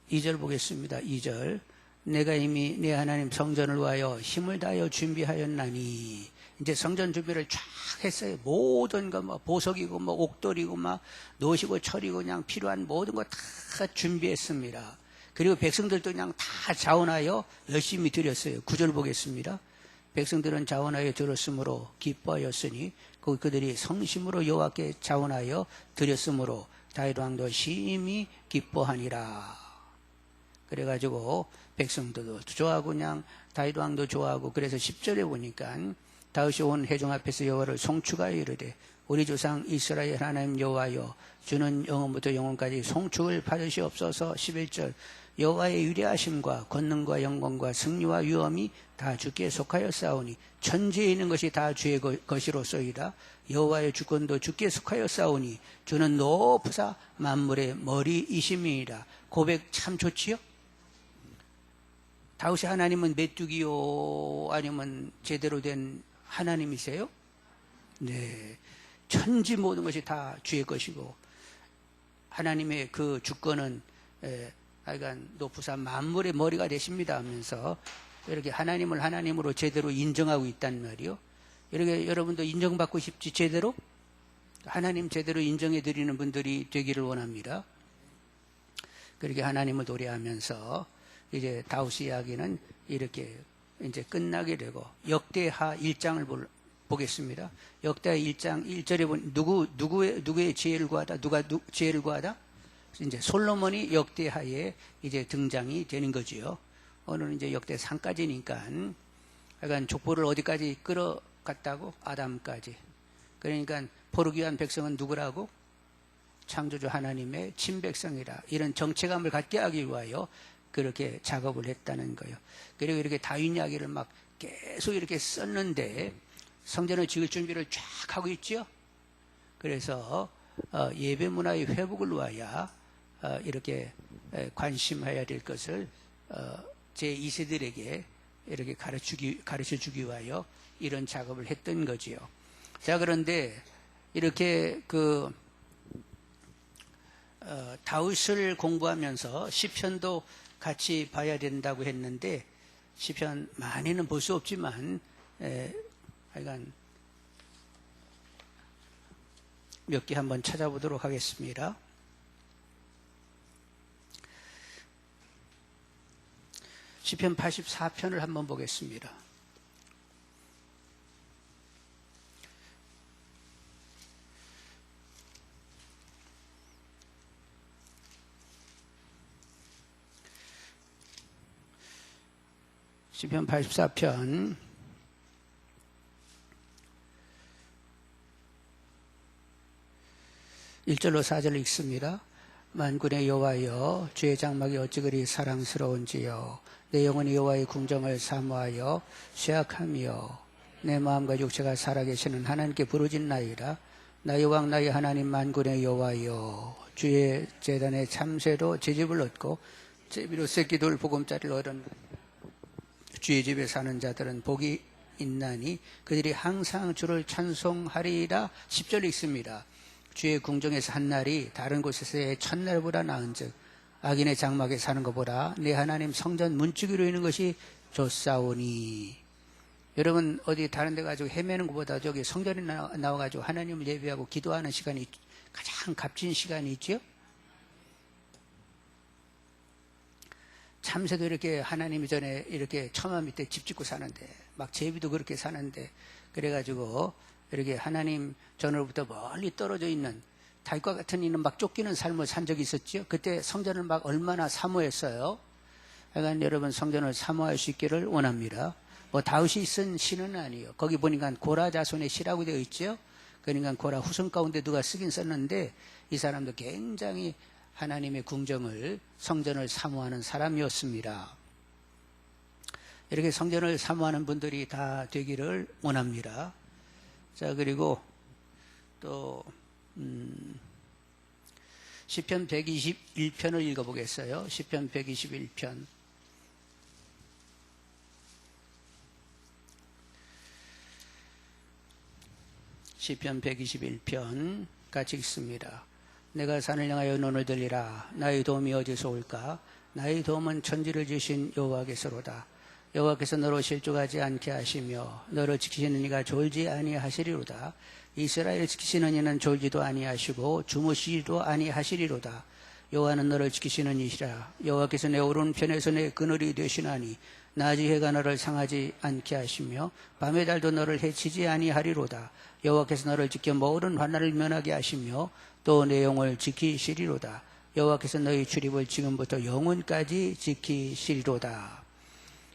이 절 보겠습니다. 2절. 내가 이미 내 하나님 성전을 위하여 힘을 다하여 준비하였나니. 이제 성전 준비를 쫙 했어요. 모든 거 뭐 보석이고 뭐 옥돌이고 막 노시고 철이고 그냥 필요한 모든 거 다 준비했습니다. 그리고 백성들도 그냥 다 자원하여 열심히 드렸어요. 9절 보겠습니다. 백성들은 자원하여 드렸으므로 기뻐하였으니 그들이 성심으로 여호와께 자원하여 드렸으므로 다윗 왕도 심히 기뻐하니라. 그래가지고 백성들도 좋아하고 그냥 다윗 왕도 좋아하고, 그래서 10절에 보니까 다윗이 온 회중 앞에서 여호와를 송축하여 이르되 우리 조상 이스라엘 하나님 여호와여 주는 영원부터 영원까지 송축을 받으시옵소서. 11절. 여호와의 위대하심과 권능과 영광과 승리와 위엄이 다 주께 속하여 싸우니 천지에 있는 것이 다 주의 것이로소이다. 여호와의 주권도 주께 속하여 싸우니 주는 높으사 만물의 머리이심이니라. 고백 참 좋지요? 다윗이 하나님은 메뚜기요 아니면 제대로 된 하나님이세요? 네, 천지 모든 것이 다 주의 것이고 하나님의 그 주권은 하여간 높으사 만물의 머리가 되십니다 하면서 이렇게 하나님을 하나님으로 제대로 인정하고 있단 말이요. 이렇게 여러분도 인정받고 싶지? 제대로? 하나님 제대로 인정해 드리는 분들이 되기를 원합니다. 그렇게 하나님을 노래하면서 이제 다윗 이야기는 이렇게 이제 끝나게 되고, 역대하 1장을 보겠습니다. 역대하 1장 1절에 보니 누구의 지혜를 구하다? 누가 지혜를 구하다? 이제 솔로몬이 역대하에 이제 등장이 되는 거지요. 오늘은 이제 역대 3까지니까 약간 족보를 어디까지 끌어갔다고? 아담까지. 그러니까 포르기 위한 백성은 누구라고? 창조주 하나님의 친백성이라. 이런 정체감을 갖게 하기 위하여 그렇게 작업을 했다는 거예요. 그리고 이렇게 다윗 이야기를 막 계속 이렇게 썼는데 성전을 지을 준비를 쫙 하고 있죠. 그래서 예배 문화의 회복을 위하여 이렇게 관심해야 될 것을 제 2세들에게 이렇게 가르쳐 주기 위하여 이런 작업을 했던 거지요. 자, 그런데 이렇게 다윗을 공부하면서 시편도 같이 봐야 된다고 했는데, 시편 많이는 볼 수 없지만 하여간 몇 개 한번 찾아보도록 하겠습니다. 시편 84편을 한번 보겠습니다. 시편 84편 1절로 4절 읽습니다. 만군의 여호와여 주의 장막이 어찌 그리 사랑스러운지요. 내 영혼이 여호와의 궁정을 사모하여 쇠약하며 내 마음과 육체가 살아계시는 하나님께 부르짖나이다. 나의 왕 나의 하나님 만군의 여호와여 주의 제단의 참새로 제집을 얻고 제비로 새끼돌 보금자리를 얻은 주의 집에 사는 자들은 복이 있나니 그들이 항상 주를 찬송하리라. 10절 읽습니다. 주의 궁정에서 한 날이 다른 곳에서의 첫날보다 나은즉 악인의 장막에 사는 것보다 내 하나님 성전 문지기로 있는 것이 좋사오니. 여러분 어디 다른 데 가지고 헤매는 것보다 저기 성전에 나와가지고 하나님을 예배하고 기도하는 시간이 가장 값진 시간이 있죠. 참새도 이렇게 하나님 전에 이렇게 처마 밑에 집 짓고 사는데, 막 제비도 그렇게 사는데, 그래가지고 이렇게 하나님 전으로부터 멀리 떨어져 있는 다윗과 같은 이는 막 쫓기는 삶을 산 적이 있었죠. 그때 성전을 막 얼마나 사모했어요. 하여간 여러분 성전을 사모할 수 있기를 원합니다. 뭐 다윗이 쓴 시는 아니에요. 거기 보니까 고라 자손의 시라고 되어 있죠. 그러니까 고라 후손 가운데 누가 쓰긴 썼는데, 이 사람도 굉장히 하나님의 궁정을, 성전을 사모하는 사람이었습니다. 이렇게 성전을 사모하는 분들이 다 되기를 원합니다. 자, 그리고 또 시편 121편을 읽어보겠어요. 시편 121편. 시편 121편 같이 읽습니다. 내가 산을 향하여 눈을 들리라. 나의 도움이 어디서 올까? 나의 도움은 천지를 지으신 여호와께서로다. 여호와께서 너로 실족하지 않게 하시며 너를 지키시는 이가 졸지 아니하시리로다. 이스라엘을 지키시는 이는 졸지도 아니하시고 주무시지도 아니하시리로다. 여호와는 너를 지키시는 이시라. 여호와께서 내 오른편에서 내 그늘이 되시나니 낮의 해가 너를 상하지 않게 하시며 밤의 달도 너를 해치지 아니하리로다. 여호와께서 너를 지켜 모든 환난을 면하게 하시며 또 내 영을 지키시리로다. 여호와께서 너희 출입을 지금부터 영원까지 지키시리로다.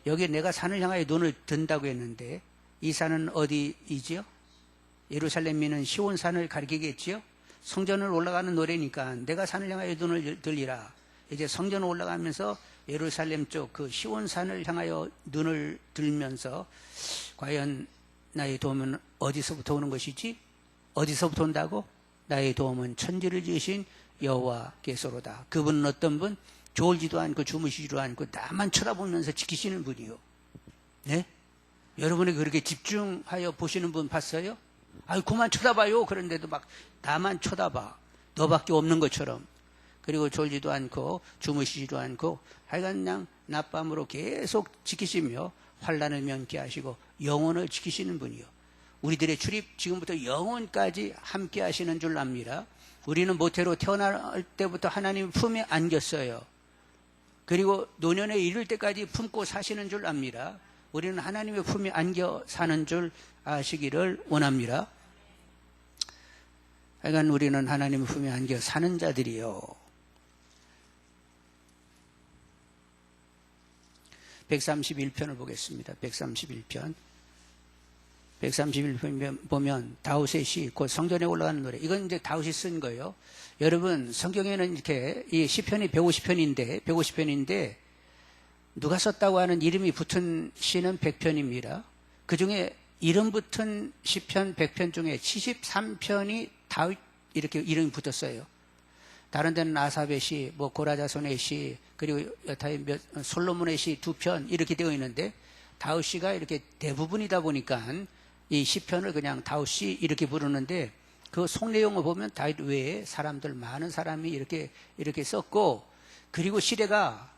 여기 내가 산을 향하여 눈을 든다고 했는데, 이 산은 어디이지요? 예루살렘이는 시온산을 가리키겠지요. 성전을 올라가는 노래니까 내가 산을 향하여 눈을 들리라. 이제 성전 올라가면서 예루살렘 쪽 그 시온산을 향하여 눈을 들면서, 과연 나의 도움은 어디서부터 오는 것이지? 어디서부터 온다고? 나의 도움은 천지를 지으신 여호와께서로다. 그분은 어떤 분? 졸지도 않고 주무시지도 않고 나만 쳐다보면서 지키시는 분이요. 네? 여러분이 그렇게 집중하여 보시는 분 봤어요? 아유, 그만 쳐다봐요. 그런데도 막 나만 쳐다봐. 너밖에 없는 것처럼. 그리고 졸지도 않고 주무시지도 않고 하여간 그냥 낮밤으로 계속 지키시며 환난을 면케 하시고 영혼을 지키시는 분이요. 우리들의 출입 지금부터 영혼까지 함께 하시는 줄 압니다. 우리는 모태로 태어날 때부터 하나님 품에 안겼어요. 그리고 노년에 이를 때까지 품고 사시는 줄 압니다. 우리는 하나님의 품에 안겨 사는 줄 아시기를 원합니다. 하여간 우리는 하나님의 품에 안겨 사는 자들이요. 131편을 보겠습니다. 131편. 131편 보면 다윗의 시, 곧 성전에 올라가는 노래. 이건 이제 다윗이 쓴 거예요. 여러분, 성경에는 이렇게 이 시편이 150편인데 누가 썼다고 하는 이름이 붙은 시는 100편입니다. 그 중에 이름 붙은 시편 100편 중에 73편이 다윗 이렇게 이름이 붙었어요. 다른 데는 아삽의 시, 뭐 고라자손의 시, 그리고 여타의 솔로몬의 시 2편 이렇게 되어 있는데, 다윗 시가 이렇게 대부분이다 보니까 이 시편을 그냥 다윗 시 이렇게 부르는데, 그 속 내용을 보면 다윗 외에 사람들 많은 사람이 이렇게 썼고, 그리고 시대가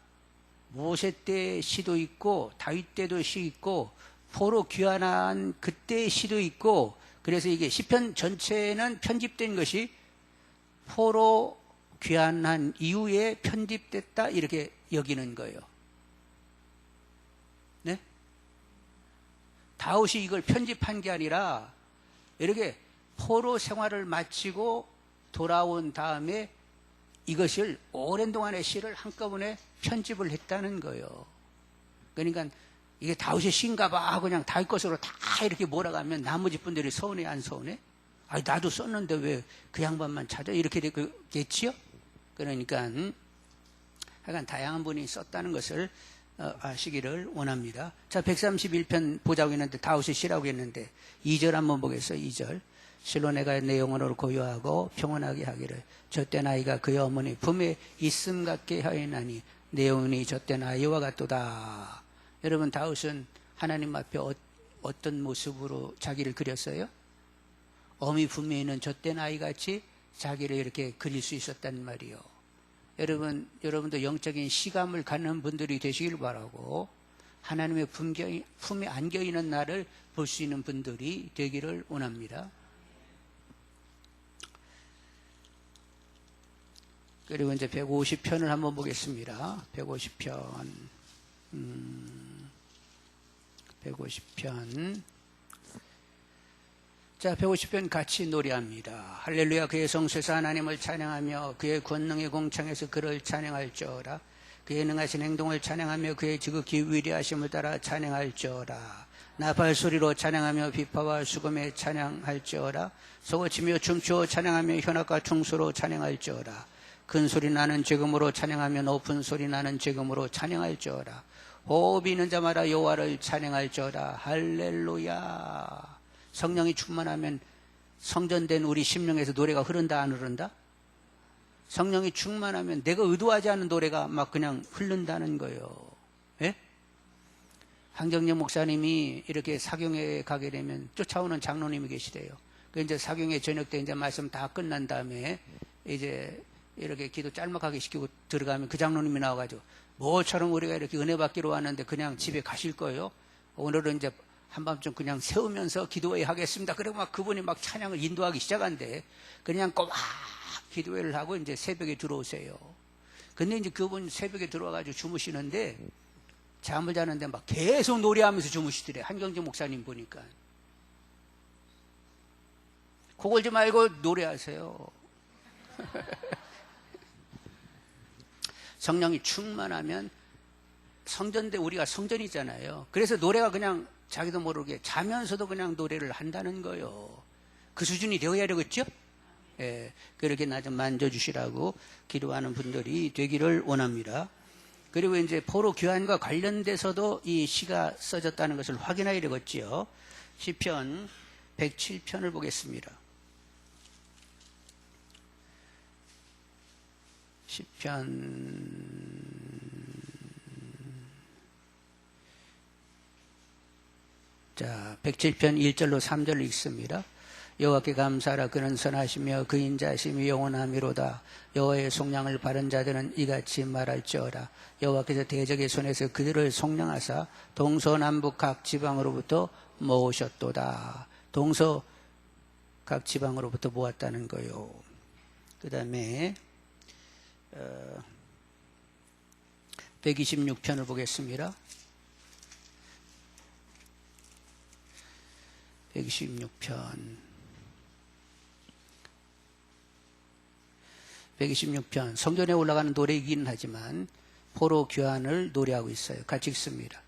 모세 때 시도 있고 다윗 때도 시 있고 포로 귀환한 그때의 시도 있고, 그래서 이게 시편 전체는 편집된 것이 포로 귀환한 이후에 편집됐다 이렇게 여기는 거예요. 네? 다윗이 이걸 편집한 게 아니라 이렇게 포로 생활을 마치고 돌아온 다음에 이것을 오랜 동안의 시를 한꺼번에 편집을 했다는 거예요. 그러니까 이게 다윗의 시인가 봐 그냥 다윗 것으로 다 이렇게 몰아가면 나머지 분들이 서운해 안 서운해? 아니 나도 썼는데 왜 그 양반만 찾아? 이렇게 되겠지요? 그러니까 하여간 다양한 분이 썼다는 것을 아시기를 원합니다. 자, 131편 보자고 했는데 다윗의 시라고 했는데 2절 한번 보겠어요. 2절. 실로 내가 내 영혼으로 고요하고 평온하게 하기를 젖된 아이가 그의 어머니 품에 있음 같게 하였나니 내 영혼이 젖된 아이와 같도다. 여러분, 다윗은 하나님 앞에 어떤 모습으로 자기를 그렸어요? 어미 품에 있는 젖된 아이같이 자기를 이렇게 그릴 수 있었단 말이요. 여러분도 영적인 시감을 갖는 분들이 되시길 바라고, 하나님의 품에 안겨있는 나를 볼 수 있는 분들이 되기를 원합니다. 그리고 이제 150편을 한번 보겠습니다. 150편. 150편. 자, 150편 같이 노래합니다. 할렐루야. 그의 성소에서 하나님을 찬양하며 그의 권능의 공창에서 그를 찬양할지어다. 그의 능하신 행동을 찬양하며 그의 지극히 위대하심을 따라 찬양할지어다. 나팔 소리로 찬양하며 비파와 수금에 찬양할지어다. 소고치며 춤추어 찬양하며 현악과 충소로 찬양할지어다. 큰 소리 나는 제금으로 찬양하며 높은 소리 나는 제금으로 찬양할지어다. 호흡이 있는 자마다 여호와를 찬양할지어다. 할렐루야. 성령이 충만하면 성전된 우리 심령에서 노래가 흐른다 안 흐른다? 성령이 충만하면 내가 의도하지 않은 노래가 막 그냥 흐른다는 거예요. 예? 한경영 목사님이 이렇게 사경에 가게 되면 쫓아오는 장로님이 계시대요. 그 이제 사경에 저녁 때 이제 말씀 다 끝난 다음에 이제 이렇게 기도 짤막하게 시키고 들어가면 그 장로님이 나와가지고 뭐처럼 우리가 이렇게 은혜 받기로 왔는데 그냥 집에 가실 거예요? 오늘은 이제 한밤중 그냥 세우면서 기도회 하겠습니다. 그리고 막 그분이 막 찬양을 인도하기 시작한대. 그냥 꼬박 기도회를 하고 이제 새벽에 들어오세요. 근데 이제 그분 새벽에 들어와가지고 주무시는데 잠을 자는데 막 계속 노래하면서 주무시더래. 한경재 목사님 보니까. 그걸 좀 알고 노래하세요. 성령이 충만하면 성전대 우리가 성전이잖아요. 그래서 노래가 그냥 자기도 모르게 자면서도 그냥 노래를 한다는 거예요. 그 수준이 되어야 되겠죠? 예, 그렇게 나 좀 만져주시라고 기도하는 분들이 되기를 원합니다. 그리고 이제 포로 교환과 관련돼서도 이 시가 써졌다는 것을 확인해야 되겠지요. 시편 107편을 보겠습니다. 시편 자, 107편 1절로 3절을 읽습니다. 여호와께 감사하라. 그는 선하시며 그 인자심이 영원하미로다. 여호와의 속량을 바른 자들은 이같이 말할지어다. 여호와께서 대적의 손에서 그들을 속량하사 동서남북 각 지방으로부터 모으셨도다. 동서 각 지방으로부터 모았다는 거요. 그 다음에 126편을 보겠습니다. 126편 성전에 올라가는 노래이긴 하지만 포로 교환을 노래하고 있어요. 같이 읽습니다.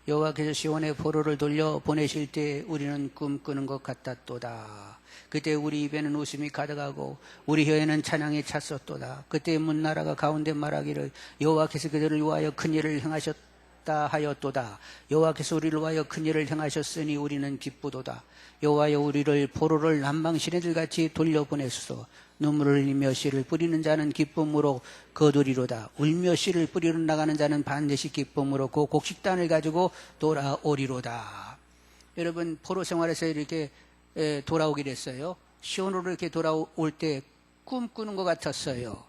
여호와께서 시온의 포로를 돌려 보내실 때 우리는 꿈꾸는 것 같았도다. 그때 우리 입에는 웃음이 가득하고 우리 혀에는 찬양이 찼었도다. 그때 문나라가 가운데 말하기를 여호와께서 그들을 위하여 큰 일을 행하셨다 하였도다. 여호와께서 우리를 위하여 큰 일을 행하셨으니 우리는 기쁘도다. 여호와여 우리를 포로를 남방 시내들같이 돌려보내소서. 눈물을 흘리며 씨를 뿌리는 자는 기쁨으로 거두리로다. 울며 씨를 뿌리러 나가는 자는 반드시 기쁨으로 그 곡식단을 가지고 돌아오리로다. 여러분 포로 생활에서 이렇게 돌아오게 됐어요. 시온으로 이렇게 돌아올 때 꿈꾸는 것 같았어요.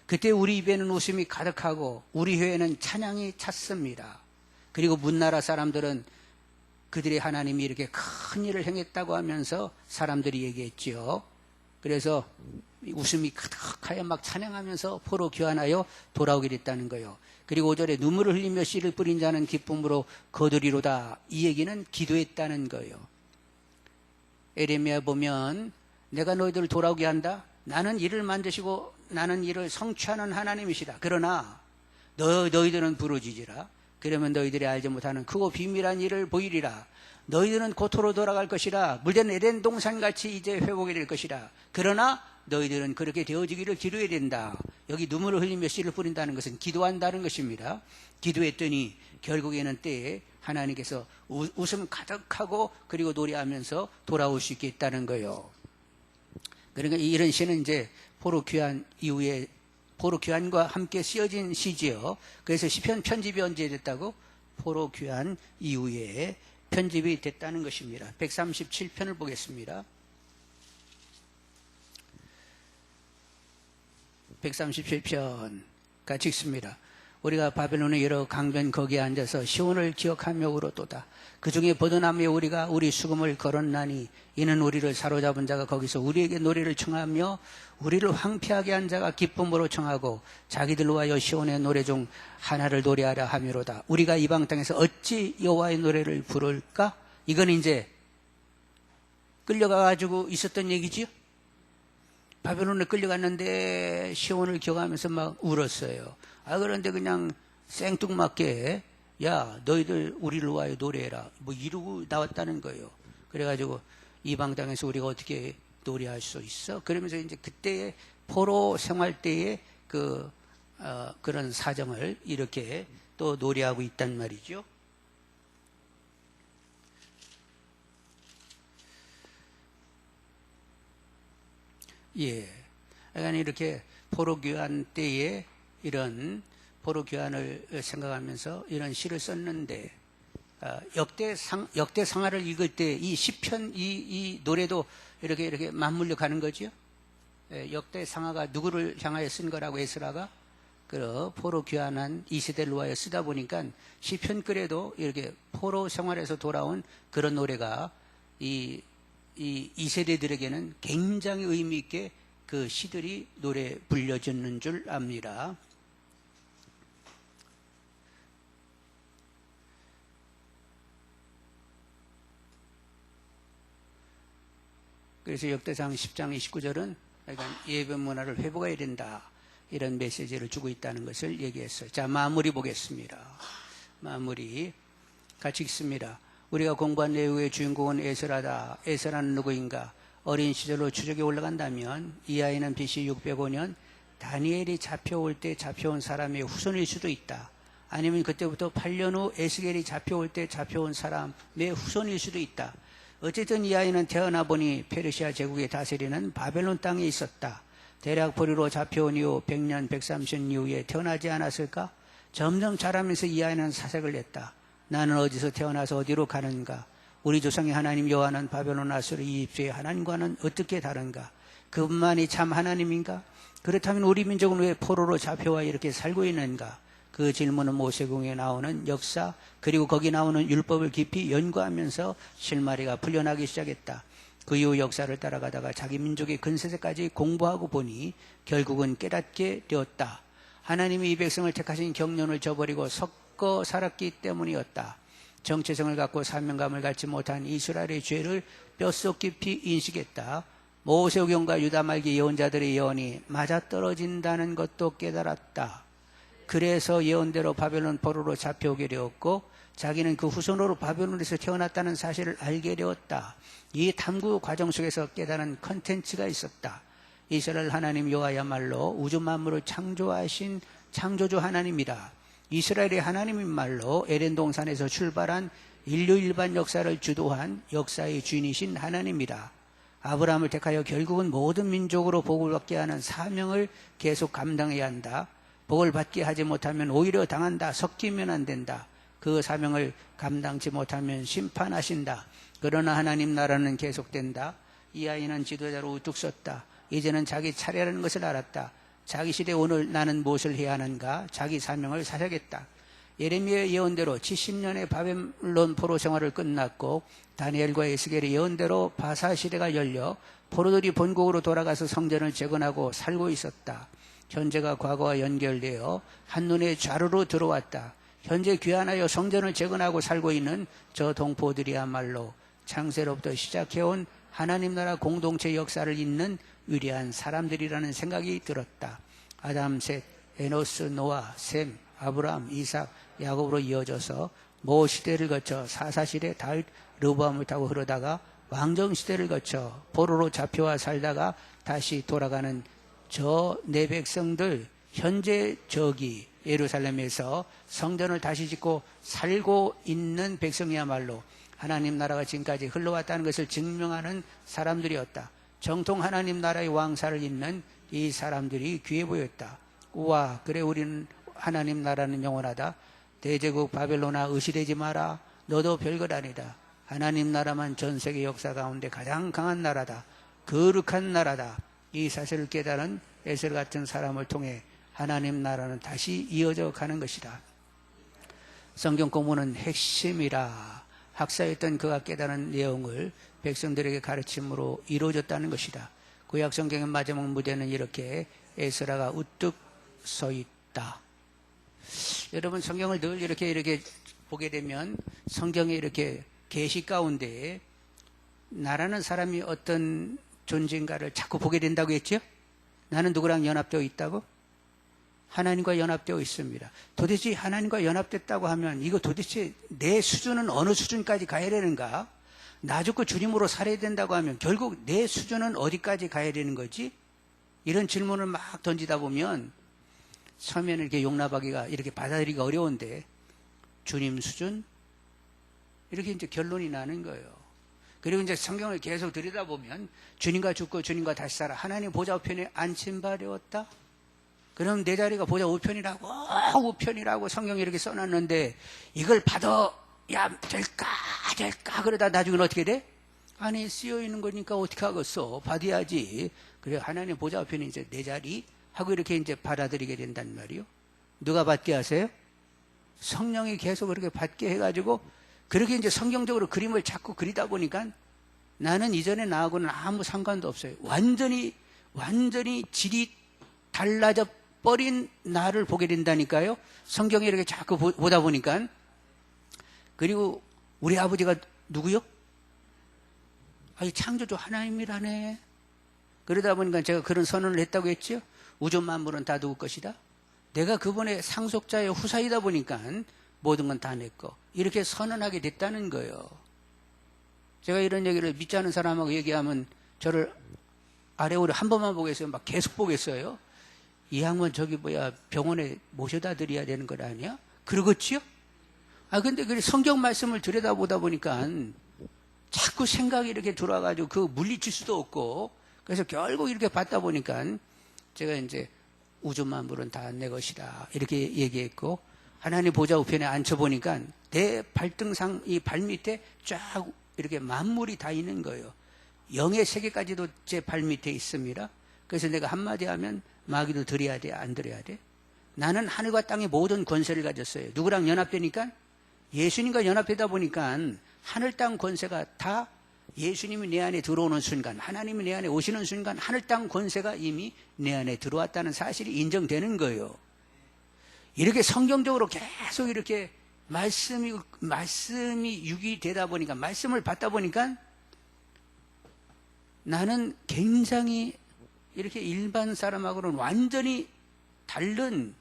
그때 우리 입에는 웃음이 가득하고 우리 혀에는 찬양이 찼습니다. 그리고 문나라 사람들은 그들의 하나님이 이렇게 큰 일을 행했다고 하면서 사람들이 얘기했죠. 그래서 웃음이 가득하여 막 찬양하면서 포로 교환하여 돌아오게 됐다는 거예요. 그리고 5절에 눈물을 흘리며 씨를 뿌린 자는 기쁨으로 거두리로다. 이 얘기는 기도했다는 거예요. 에레미야 보면 내가 너희들을 돌아오게 한다. 나는 이를 만드시고 나는 이를 성취하는 하나님이시다. 그러나 너희들은 부르짖으라. 그러면 너희들이 알지 못하는 크고 비밀한 일을 보이리라. 너희들은 고토로 돌아갈 것이라. 물된 에덴 동산같이 이제 회복이 될 것이라. 그러나 너희들은 그렇게 되어지기를 기도해야 된다. 여기 눈물을 흘리며 씨를 뿌린다는 것은 기도한다는 것입니다. 기도했더니 결국에는 때에 하나님께서 웃음 가득하고 그리고 노래하면서 돌아올 수 있게 했다는 거예요. 그러니까 이런 시는 이제 포로 귀환 이후에 포로 귀환과 함께 쓰여진 시지요. 그래서 시편 편집이 언제 됐다고? 포로 귀환 이후에 편집이 됐다는 것입니다. 137편을 보겠습니다. 137편 같이 읽습니다. 우리가 바벨론의 여러 강변 거기에 앉아서 시온을 기억하며 울었도다. 그 중에 버드나무에 우리가 우리 수금을 걸었나니 이는 우리를 사로잡은 자가 거기서 우리에게 노래를 청하며 우리를 황폐하게 한 자가 기쁨으로 청하고 자기들로 하여 시온의 노래 중 하나를 노래하라 하미로다. 우리가 이방 땅에서 어찌 여호와의 노래를 부를까? 이건 이제 끌려가가지고 있었던 얘기지요. 바벨론에 끌려갔는데 시온을 기억하면서 막 울었어요. 그런데 그냥 생뚱맞게 야 너희들 우리를 위하여 노래해라 뭐 이러고 나왔다는 거예요. 그래가지고 이방 땅에서 우리가 어떻게 노래할 수 있어? 그러면서 이제 그때의 포로 생활 때의 그런 사정을 이렇게 또 노래하고 있단 말이죠. 예. 그러니까 이렇게 포로 교환 때에 이런 포로 교환을 생각하면서 이런 시를 썼는데, 역대 상하를 읽을 때 이 시편 이 노래도 이렇게 맞물려 가는 거죠. 역대 상하가 누구를 향하여 쓴 거라고 에스라가 그 포로 교환한 이 세대를 위하여 쓰다 보니까 시편 글에도 이렇게 포로 생활에서 돌아온 그런 노래가 이 세대들에게는 굉장히 의미 있게 그 시들이 노래 불려졌는 줄 압니다. 그래서 역대상 10장 29절은 그러니까 예배 문화를 회복해야 된다 이런 메시지를 주고 있다는 것을 얘기했어요. 자, 마무리 보겠습니다. 마무리 같이 읽습니다. 우리가 공부한 내용의 주인공은 에스라다. 에스라는 누구인가? 어린 시절로 추적에 올라간다면 이 아이는 BC 605년 다니엘이 잡혀올 때 잡혀온 사람의 후손일 수도 있다. 아니면 그때부터 8년 후 에스겔이 잡혀올 때 잡혀온 사람의 후손일 수도 있다. 어쨌든 이 아이는 태어나 보니 페르시아 제국의 다스리는 바벨론 땅에 있었다. 대략 포로로 잡혀온 이후 100년 130년 이후에 태어나지 않았을까? 점점 자라면서 이 아이는 사색을 냈다. 나는 어디서 태어나서 어디로 가는가? 우리 조상의 하나님 여호와는 바벨론 아수르 이집트의 하나님과는 어떻게 다른가? 그분만이 참 하나님인가? 그렇다면 우리 민족은 왜 포로로 잡혀와 이렇게 살고 있는가? 그 질문은 모세공에 나오는 역사 그리고 거기 나오는 율법을 깊이 연구하면서 실마리가 풀려나기 시작했다. 그 이후 역사를 따라가다가 자기 민족의 근세대까지 공부하고 보니 결국은 깨닫게 되었다. 하나님이 이 백성을 택하신 경륜을 저버리고 섞어 살았기 때문이었다. 정체성을 갖고 사명감을 갖지 못한 이스라엘의 죄를 뼛속 깊이 인식했다. 모세오경과 유다 말기 예언자들의 예언이 맞아떨어진다는 것도 깨달았다. 그래서 예언대로 바벨론 포로로 잡혀오게 되었고 자기는 그 후손으로 바벨론에서 태어났다는 사실을 알게 되었다. 이 탐구 과정 속에서 깨달은 컨텐츠가 있었다. 이스라엘 하나님 여호와야말로 우주 만물을 창조하신 창조주 하나님이다. 이스라엘의 하나님인 말로 에덴 동산에서 출발한 인류 일반 역사를 주도한 역사의 주인이신 하나님이다. 아브라함을 택하여 결국은 모든 민족으로 복을 받게 하는 사명을 계속 감당해야 한다. 복을 받게 하지 못하면 오히려 당한다. 섞이면 안 된다. 그 사명을 감당치 못하면 심판하신다. 그러나 하나님 나라는 계속된다. 이 아이는 지도자로 우뚝 섰다. 이제는 자기 차례라는 것을 알았다. 자기 시대 오늘 나는 무엇을 해야 하는가? 자기 사명을 사야겠다. 예레미야의 예언대로 70년의 바벨론 포로 생활을 끝났고 다니엘과 에스겔의 예언대로 바사 시대가 열려 포로들이 본국으로 돌아가서 성전을 재건하고 살고 있었다. 현재가 과거와 연결되어 한눈에 좌르로 들어왔다. 현재 귀환하여 성전을 재건하고 살고 있는 저 동포들이야말로 창세로부터 시작해온 하나님 나라 공동체 역사를 잇는 위대한 사람들이라는 생각이 들었다. 아담, 셋, 에노스, 노아, 셈, 아브라함, 이삭, 야곱으로 이어져서 모 시대를 거쳐 사사시대 다윗, 르브암을 타고 흐르다가 왕정시대를 거쳐 포로로 잡혀와 살다가 다시 돌아가는 저 내 백성들 현재 저기 예루살렘에서 성전을 다시 짓고 살고 있는 백성이야말로 하나님 나라가 지금까지 흘러왔다는 것을 증명하는 사람들이었다. 정통 하나님 나라의 왕사를 잇는 이 사람들이 귀해 보였다. 우와, 그래 우리는 하나님 나라는 영원하다. 대제국 바벨론아 의시되지 마라. 너도 별것 아니다. 하나님 나라만 전 세계 역사 가운데 가장 강한 나라다. 거룩한 나라다. 이 사실을 깨달은 에스라 같은 사람을 통해 하나님 나라는 다시 이어져 가는 것이다. 성경 공부는 핵심이라. 학사였던 그가 깨달은 내용을 백성들에게 가르침으로 이루어졌다는 것이다. 구약 성경의 마지막 무대는 이렇게 에스라가 우뚝 서 있다. 여러분 성경을 늘 이렇게 보게 되면 성경에 이렇게 계시 가운데 나라는 사람이 어떤 존재인가를 자꾸 보게 된다고 했죠? 나는 누구랑 연합되어 있다고? 하나님과 연합되어 있습니다. 도대체 하나님과 연합됐다고 하면 이거 도대체 내 수준은 어느 수준까지 가야 되는가? 나 죽고 주님으로 살아야 된다고 하면 결국 내 수준은 어디까지 가야 되는 거지? 이런 질문을 막 던지다 보면 처음에는 이렇게 용납하기가 이렇게 받아들이기가 어려운데 주님 수준? 이렇게 이제 결론이 나는 거예요. 그리고 이제 성경을 계속 들여다보면 주님과 죽고 주님과 다시 살아 하나님 보좌 우편에 앉힌 바 되었다. 그럼 내 자리가 보좌 우편이라고 성경에 이렇게 써놨는데 이걸 받아야 될까 그러다 나중에는 어떻게 돼? 안에 쓰여 있는 거니까 어떻게 하겠어? 받아야지. 그래 하나님 보좌 우편이 이제 내 자리 하고 이렇게 이제 받아들이게 된단 말이요. 누가 받게 하세요? 성령이 계속 그렇게 받게 해가지고 그렇게 이제 성경적으로 그림을 자꾸 그리다 보니까 나는 이전에 나하고는 아무 상관도 없어요. 완전히 질이 달라져 버린 나를 보게 된다니까요. 성경에 이렇게 자꾸 보다 보니까. 그리고 우리 아버지가 누구요? 창조주 하나님이라네. 그러다 보니까 제가 그런 선언을 했다고 했죠. 우주 만물은 다 누구 것이다. 내가 그분의 상속자의 후사이다 보니까 모든 건 다 내 거. 이렇게 선언하게 됐다는 거예요. 제가 이런 얘기를 믿지 않은 사람하고 얘기하면 저를 아래오래 한 번만 보겠어요? 막 계속 보겠어요? 이 양반 저기 병원에 모셔다 드려야 되는 거 아니야? 그러겠지요? 근데 그 성경 말씀을 들여다보다 보니까 자꾸 생각이 이렇게 들어와가지고 그 물리칠 수도 없고 그래서 결국 이렇게 받다 보니까 제가 이제 우주 만물은 다 내 것이다. 이렇게 얘기했고 하나님 보좌 우편에 앉혀보니까 내 발등상 이 발밑에 쫙 이렇게 만물이 다 있는 거예요. 영의 세계까지도 제 발밑에 있습니다. 그래서 내가 한마디 하면 마귀도 드려야 돼? 안 드려야 돼? 나는 하늘과 땅의 모든 권세를 가졌어요. 누구랑 연합되니까? 예수님과 연합되다 보니까 하늘 땅 권세가 다 예수님이 내 안에 들어오는 순간, 하나님이 내 안에 오시는 순간 하늘 땅 권세가 이미 내 안에 들어왔다는 사실이 인정되는 거예요. 이렇게 성경적으로 계속 이렇게 말씀이 유기되다 보니까, 말씀을 받다 보니까 나는 굉장히 이렇게 일반 사람하고는 완전히 다른,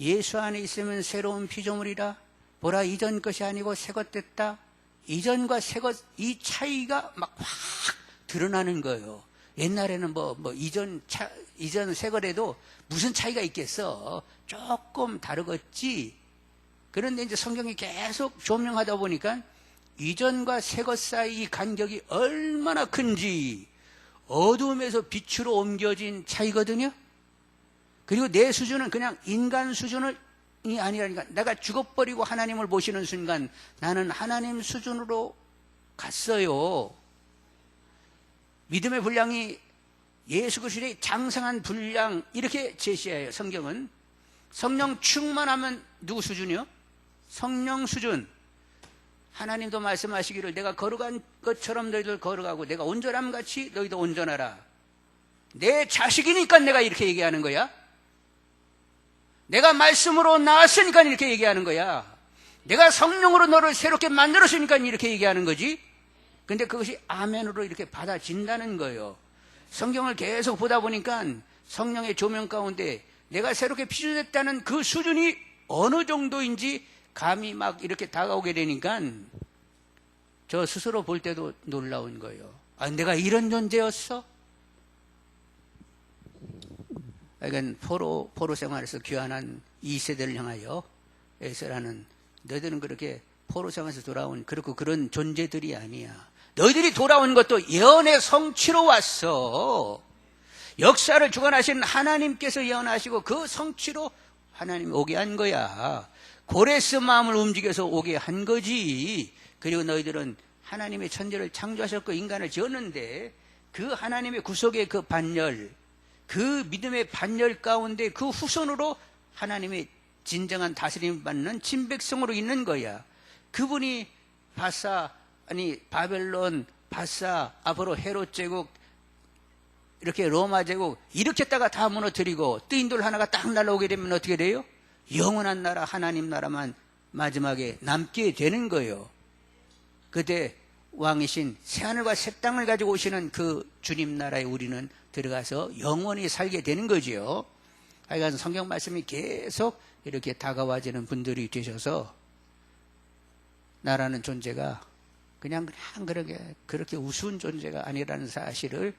예수 안에 있으면 새로운 피조물이라 보라 이전 것이 아니고 새 것 됐다. 이전과 새 것, 이 차이가 막 확 드러나는 거예요. 옛날에는 이전 새 것에도 무슨 차이가 있겠어. 조금 다르겠지. 그런데 이제 성경이 계속 조명하다 보니까 이전과 새 것 사이 이 간격이 얼마나 큰지, 어둠에서 빛으로 옮겨진 차이거든요. 그리고 내 수준은 그냥 인간 수준이 아니라니까, 내가 죽어버리고 하나님을 보시는 순간 나는 하나님 수준으로 갔어요. 믿음의 분량이 예수 그리스도의 장성한 분량, 이렇게 제시해요. 성경은 성령 충만하면 누구 수준이요? 성령 수준. 하나님도 말씀하시기를 내가 걸어간 것처럼 너희들 걸어가고 내가 온전함 같이 너희도 온전하라. 내 자식이니까 내가 이렇게 얘기하는 거야. 내가 말씀으로 나왔으니까 이렇게 얘기하는 거야. 내가 성령으로 너를 새롭게 만들었으니까 이렇게 얘기하는 거지. 근데 그것이 아멘으로 이렇게 받아진다는 거예요. 성경을 계속 보다 보니까 성령의 조명 가운데 내가 새롭게 피조됐다는 그 수준이 어느 정도인지 감이 막 이렇게 다가오게 되니까 저 스스로 볼 때도 놀라운 거예요. 내가 이런 존재였어? 그러니까 포로 생활에서 귀환한 2세대를 향하여 에스라는, 너희들은 그렇게 포로 생활에서 돌아온 그런 존재들이 아니야. 너희들이 돌아온 것도 예언의 성취로 왔어. 역사를 주관하신 하나님께서 예언하시고 그 성취로 하나님이 오게 한 거야. 고레스 마음을 움직여서 오게 한 거지. 그리고 너희들은 하나님의 천지를 창조하셨고 인간을 지었는데 그 하나님의 구속의 그 반열, 그 믿음의 반열 가운데 그 후손으로 하나님의 진정한 다스림 받는 친백성으로 있는 거야. 그분이 바벨론, 바사, 앞으로 헤롯 제국, 이렇게 로마 제국 일으켰다가 다 무너뜨리고 뜨인돌 하나가 딱 날아오게 되면 어떻게 돼요? 영원한 나라 하나님 나라만 마지막에 남게 되는 거예요. 그때 왕이신 새하늘과 새 땅을 가지고 오시는 그 주님 나라에 우리는 들어가서 영원히 살게 되는 거지요. 하여간 성경 말씀이 계속 이렇게 다가와지는 분들이 되셔서 나라는 존재가 그냥 그렇게 우스운 존재가 아니라는 사실을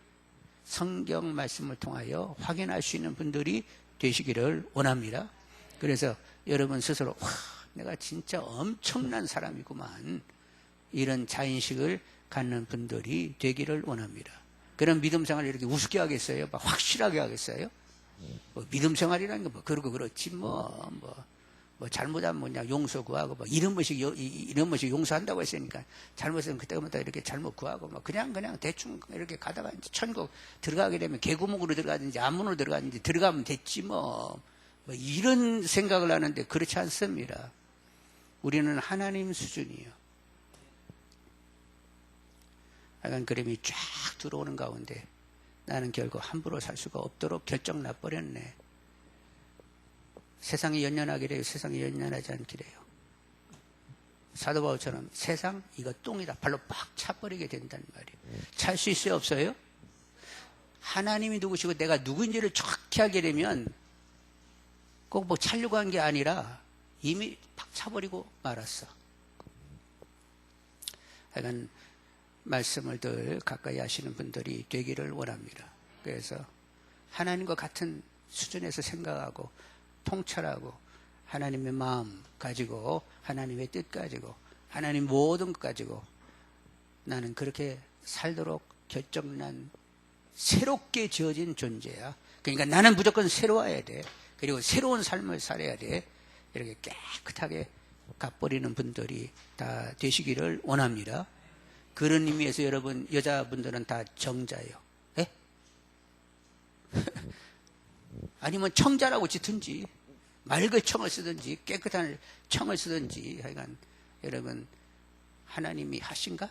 성경 말씀을 통하여 확인할 수 있는 분들이 되시기를 원합니다. 그래서 여러분 스스로 와, 내가 진짜 엄청난 사람이구만, 이런 자인식을 갖는 분들이 되기를 원합니다. 그런 믿음 생활을 이렇게 우습게 하겠어요? 막 확실하게 하겠어요? 뭐 믿음 생활이라는 거 뭐 그러고 그렇지 뭐 잘못하면 그냥 용서 구하고 뭐 이런 것이 용서한다고 했으니까 잘못하면 그때부터 이렇게 잘못 구하고 뭐 그냥 대충 이렇게 가다가 이제 천국 들어가게 되면 개구멍으로 들어가든지 앞문으로 들어가든지 들어가면 됐지 뭐 이런 생각을 하는데 그렇지 않습니다. 우리는 하나님 수준이에요. 하여간 그림이 쫙 들어오는 가운데 나는 결국 함부로 살 수가 없도록 결정 나버렸네. 세상이 연연하기래요. 세상이 연연하지 않기래요. 사도 바울처럼 세상 이거 똥이다 발로 빡 차버리게 된다는 말이에요. 찰 수 있어요? 없어요? 하나님이 누구시고 내가 누구인지를 정확히 알게 되면 꼭 뭐 차려고 한 게 아니라 이미 팍 차버리고 말았어. 하여간 말씀을 늘 가까이 하시는 분들이 되기를 원합니다. 그래서 하나님과 같은 수준에서 생각하고 통찰하고 하나님의 마음 가지고 하나님의 뜻 가지고 하나님 모든 것 가지고 나는 그렇게 살도록 결정난 새롭게 지어진 존재야. 그러니까 나는 무조건 새로워야 돼. 그리고 새로운 삶을 살아야 돼. 이렇게 깨끗하게 갚버리는 분들이 다 되시기를 원합니다. 그런 의미에서 여러분 여자분들은 다 정자예요. 에? 아니면 청자라고 짓든지 맑은 청을 쓰든지 깨끗한 청을 쓰든지 하여간 여러분 하나님이 하신가?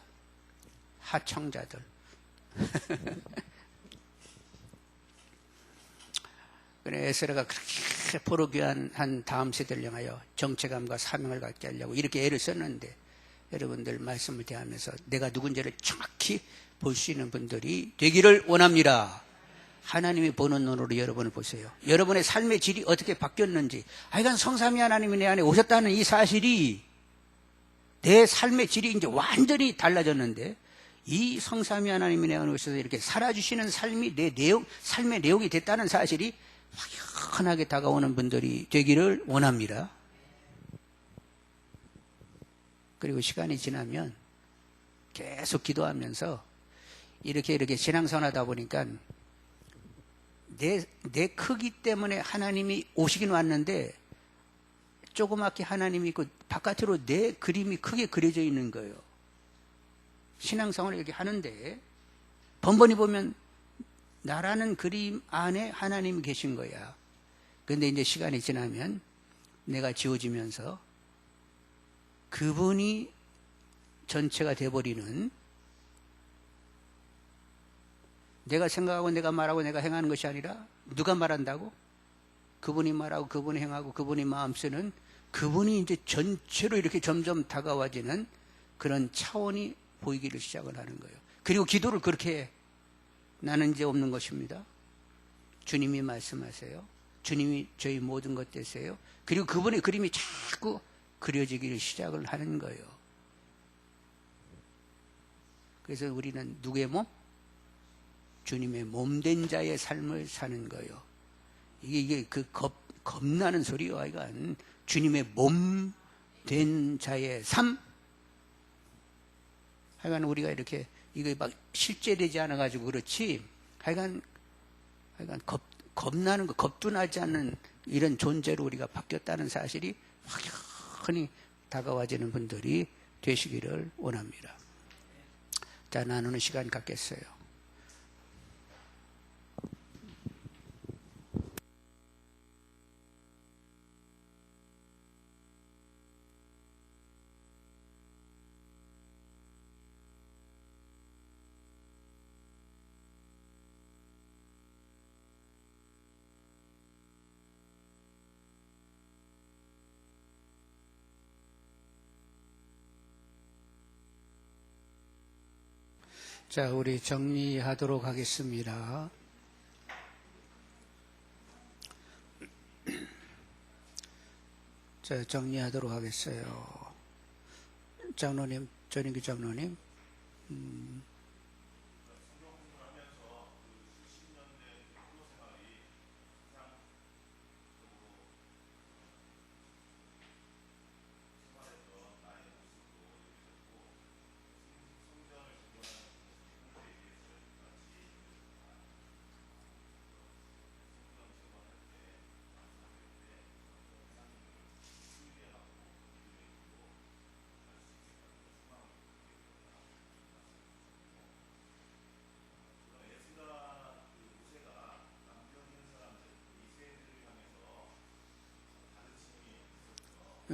하청자들. 그래 에스라가 그렇게 포로귀환한 다음 세대를 향하여 정체감과 사명을 갖게 하려고 이렇게 애를 썼는데 여러분들 말씀을 대하면서 내가 누군지를 정확히 볼 수 있는 분들이 되기를 원합니다. 하나님이 보는 눈으로 여러분을 보세요. 여러분의 삶의 질이 어떻게 바뀌었는지, 하여간 성삼위 하나님이 내 안에 오셨다는 이 사실이 내 삶의 질이 이제 완전히 달라졌는데 이 성삼위 하나님이 내 안에 오셔서 이렇게 살아주시는 삶이 내 삶의 내용이 됐다는 사실이 확연하게 다가오는 분들이 되기를 원합니다. 그리고 시간이 지나면 계속 기도하면서 이렇게 신앙생활하다 보니까 내 크기 때문에 하나님이 오시긴 왔는데 조그맣게 하나님이 있고 바깥으로 내 그림이 크게 그려져 있는 거예요. 신앙생활을 이렇게 하는데 번번이 보면 나라는 그림 안에 하나님이 계신 거야. 그런데 이제 시간이 지나면 내가 지워지면서 그분이 전체가 돼버리는, 내가 생각하고 내가 말하고 내가 행하는 것이 아니라 누가 말한다고? 그분이 말하고 그분이 행하고 그분이 마음 쓰는 그분이 이제 전체로 이렇게 점점 다가와지는 그런 차원이 보이기를 시작을 하는 거예요. 그리고 기도를 그렇게 해. 나는 이제 없는 것입니다. 주님이 말씀하세요. 주님이 저희 모든 것 되세요. 그리고 그분의 그림이 자꾸 그려지기를 시작을 하는 거예요. 그래서 우리는 누구의 몸? 주님의 몸된 자의 삶을 사는 거예요. 이게 그 겁나는 소리요. 하여간 주님의 몸된 자의 삶. 하여간 우리가 이렇게 이거 막 실제되지 않아 가지고 그렇지. 하여간 겁나는 거, 겁도 나지 않는 이런 존재로 우리가 바뀌었다는 사실이 확연히 다가와지는 분들이 되시기를 원합니다. 자, 나누는 시간 갖겠어요. 자, 우리 정리하도록 하겠습니다. 자, 정리하도록 하겠어요. 장로님, 전인기 장로님.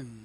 네.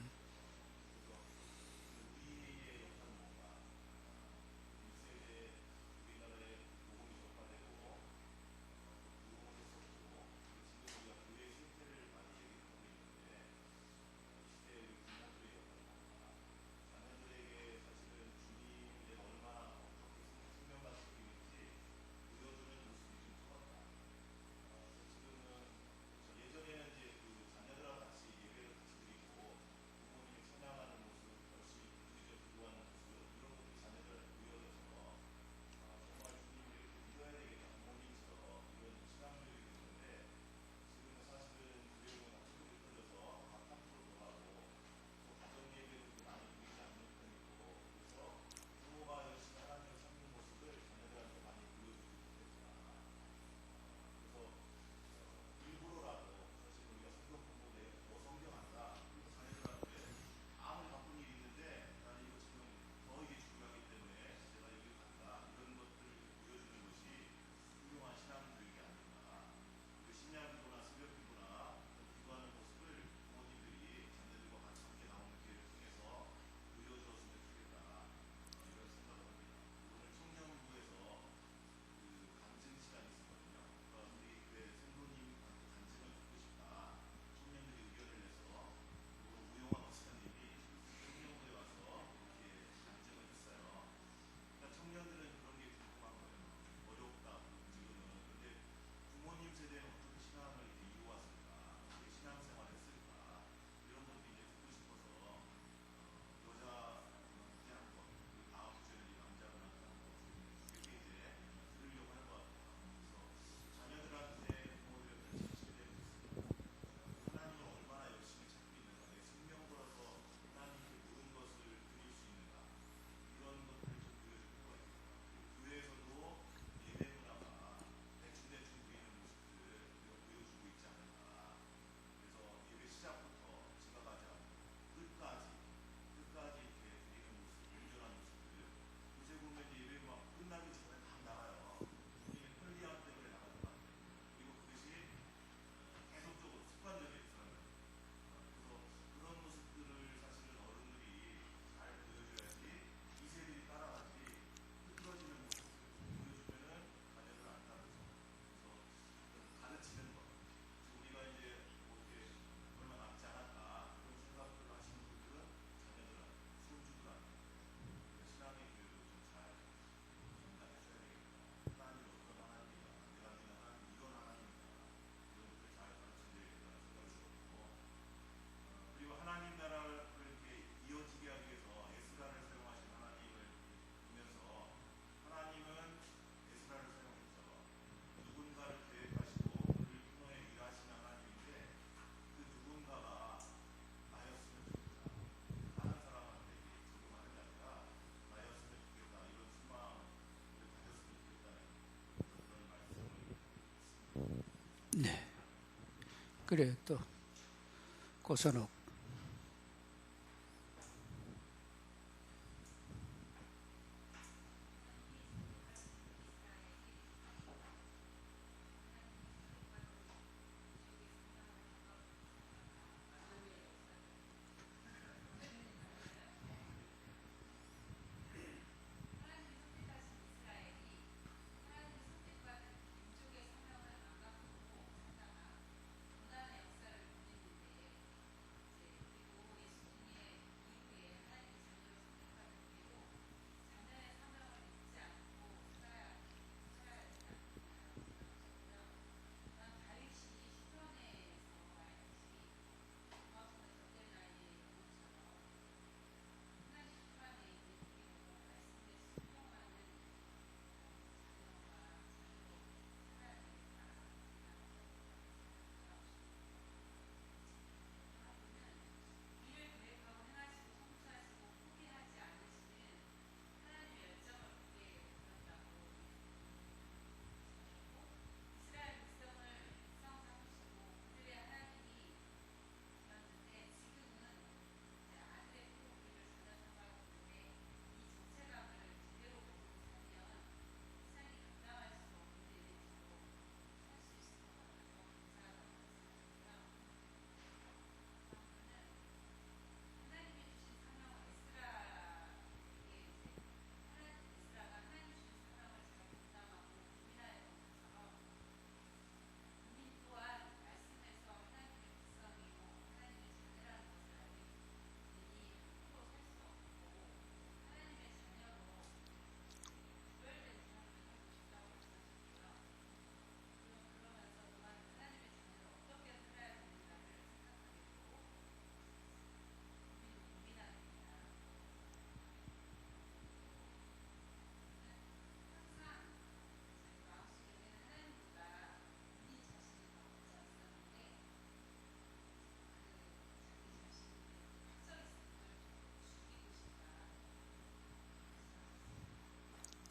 그래, 또, 고선옥.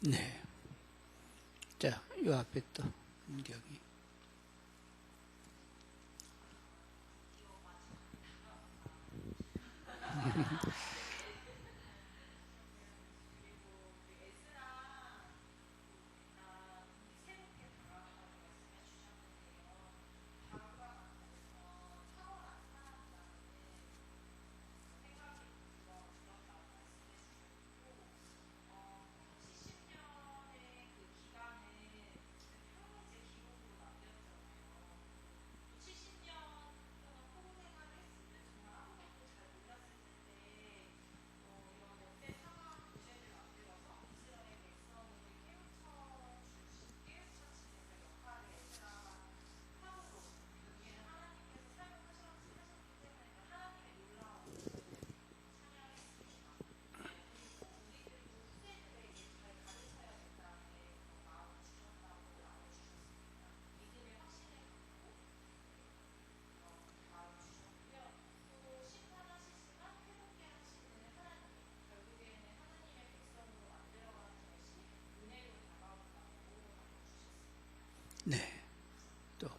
네. 자, 요 앞에 또 은경이. 네. 또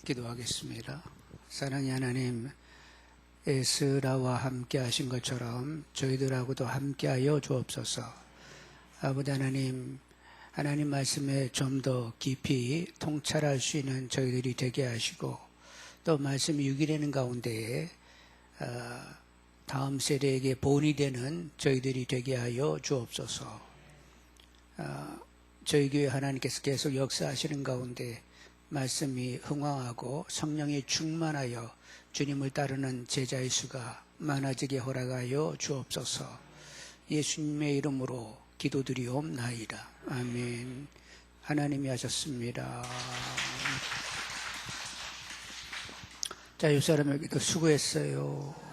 기도하겠습니다. 사랑의 하나님, 에스라와 함께 하신 것처럼 저희들하고도 함께하여 주옵소서. 아버지 하나님, 하나님 말씀에 좀 더 깊이 통찰할 수 있는 저희들이 되게 하시고, 또 말씀이 유기되는 가운데에 다음 세대에게 본이 되는 저희들이 되게 하여 주옵소서. 저희 교회 하나님께서 계속 역사하시는 가운데 말씀이 흥황하고 성령이 충만하여 주님을 따르는 제자의 수가 많아지게 허락하여 주옵소서. 예수님의 이름으로 기도드리옵나이다. 아멘. 하나님이 하셨습니다. 자, 이 사람에게도 수고했어요.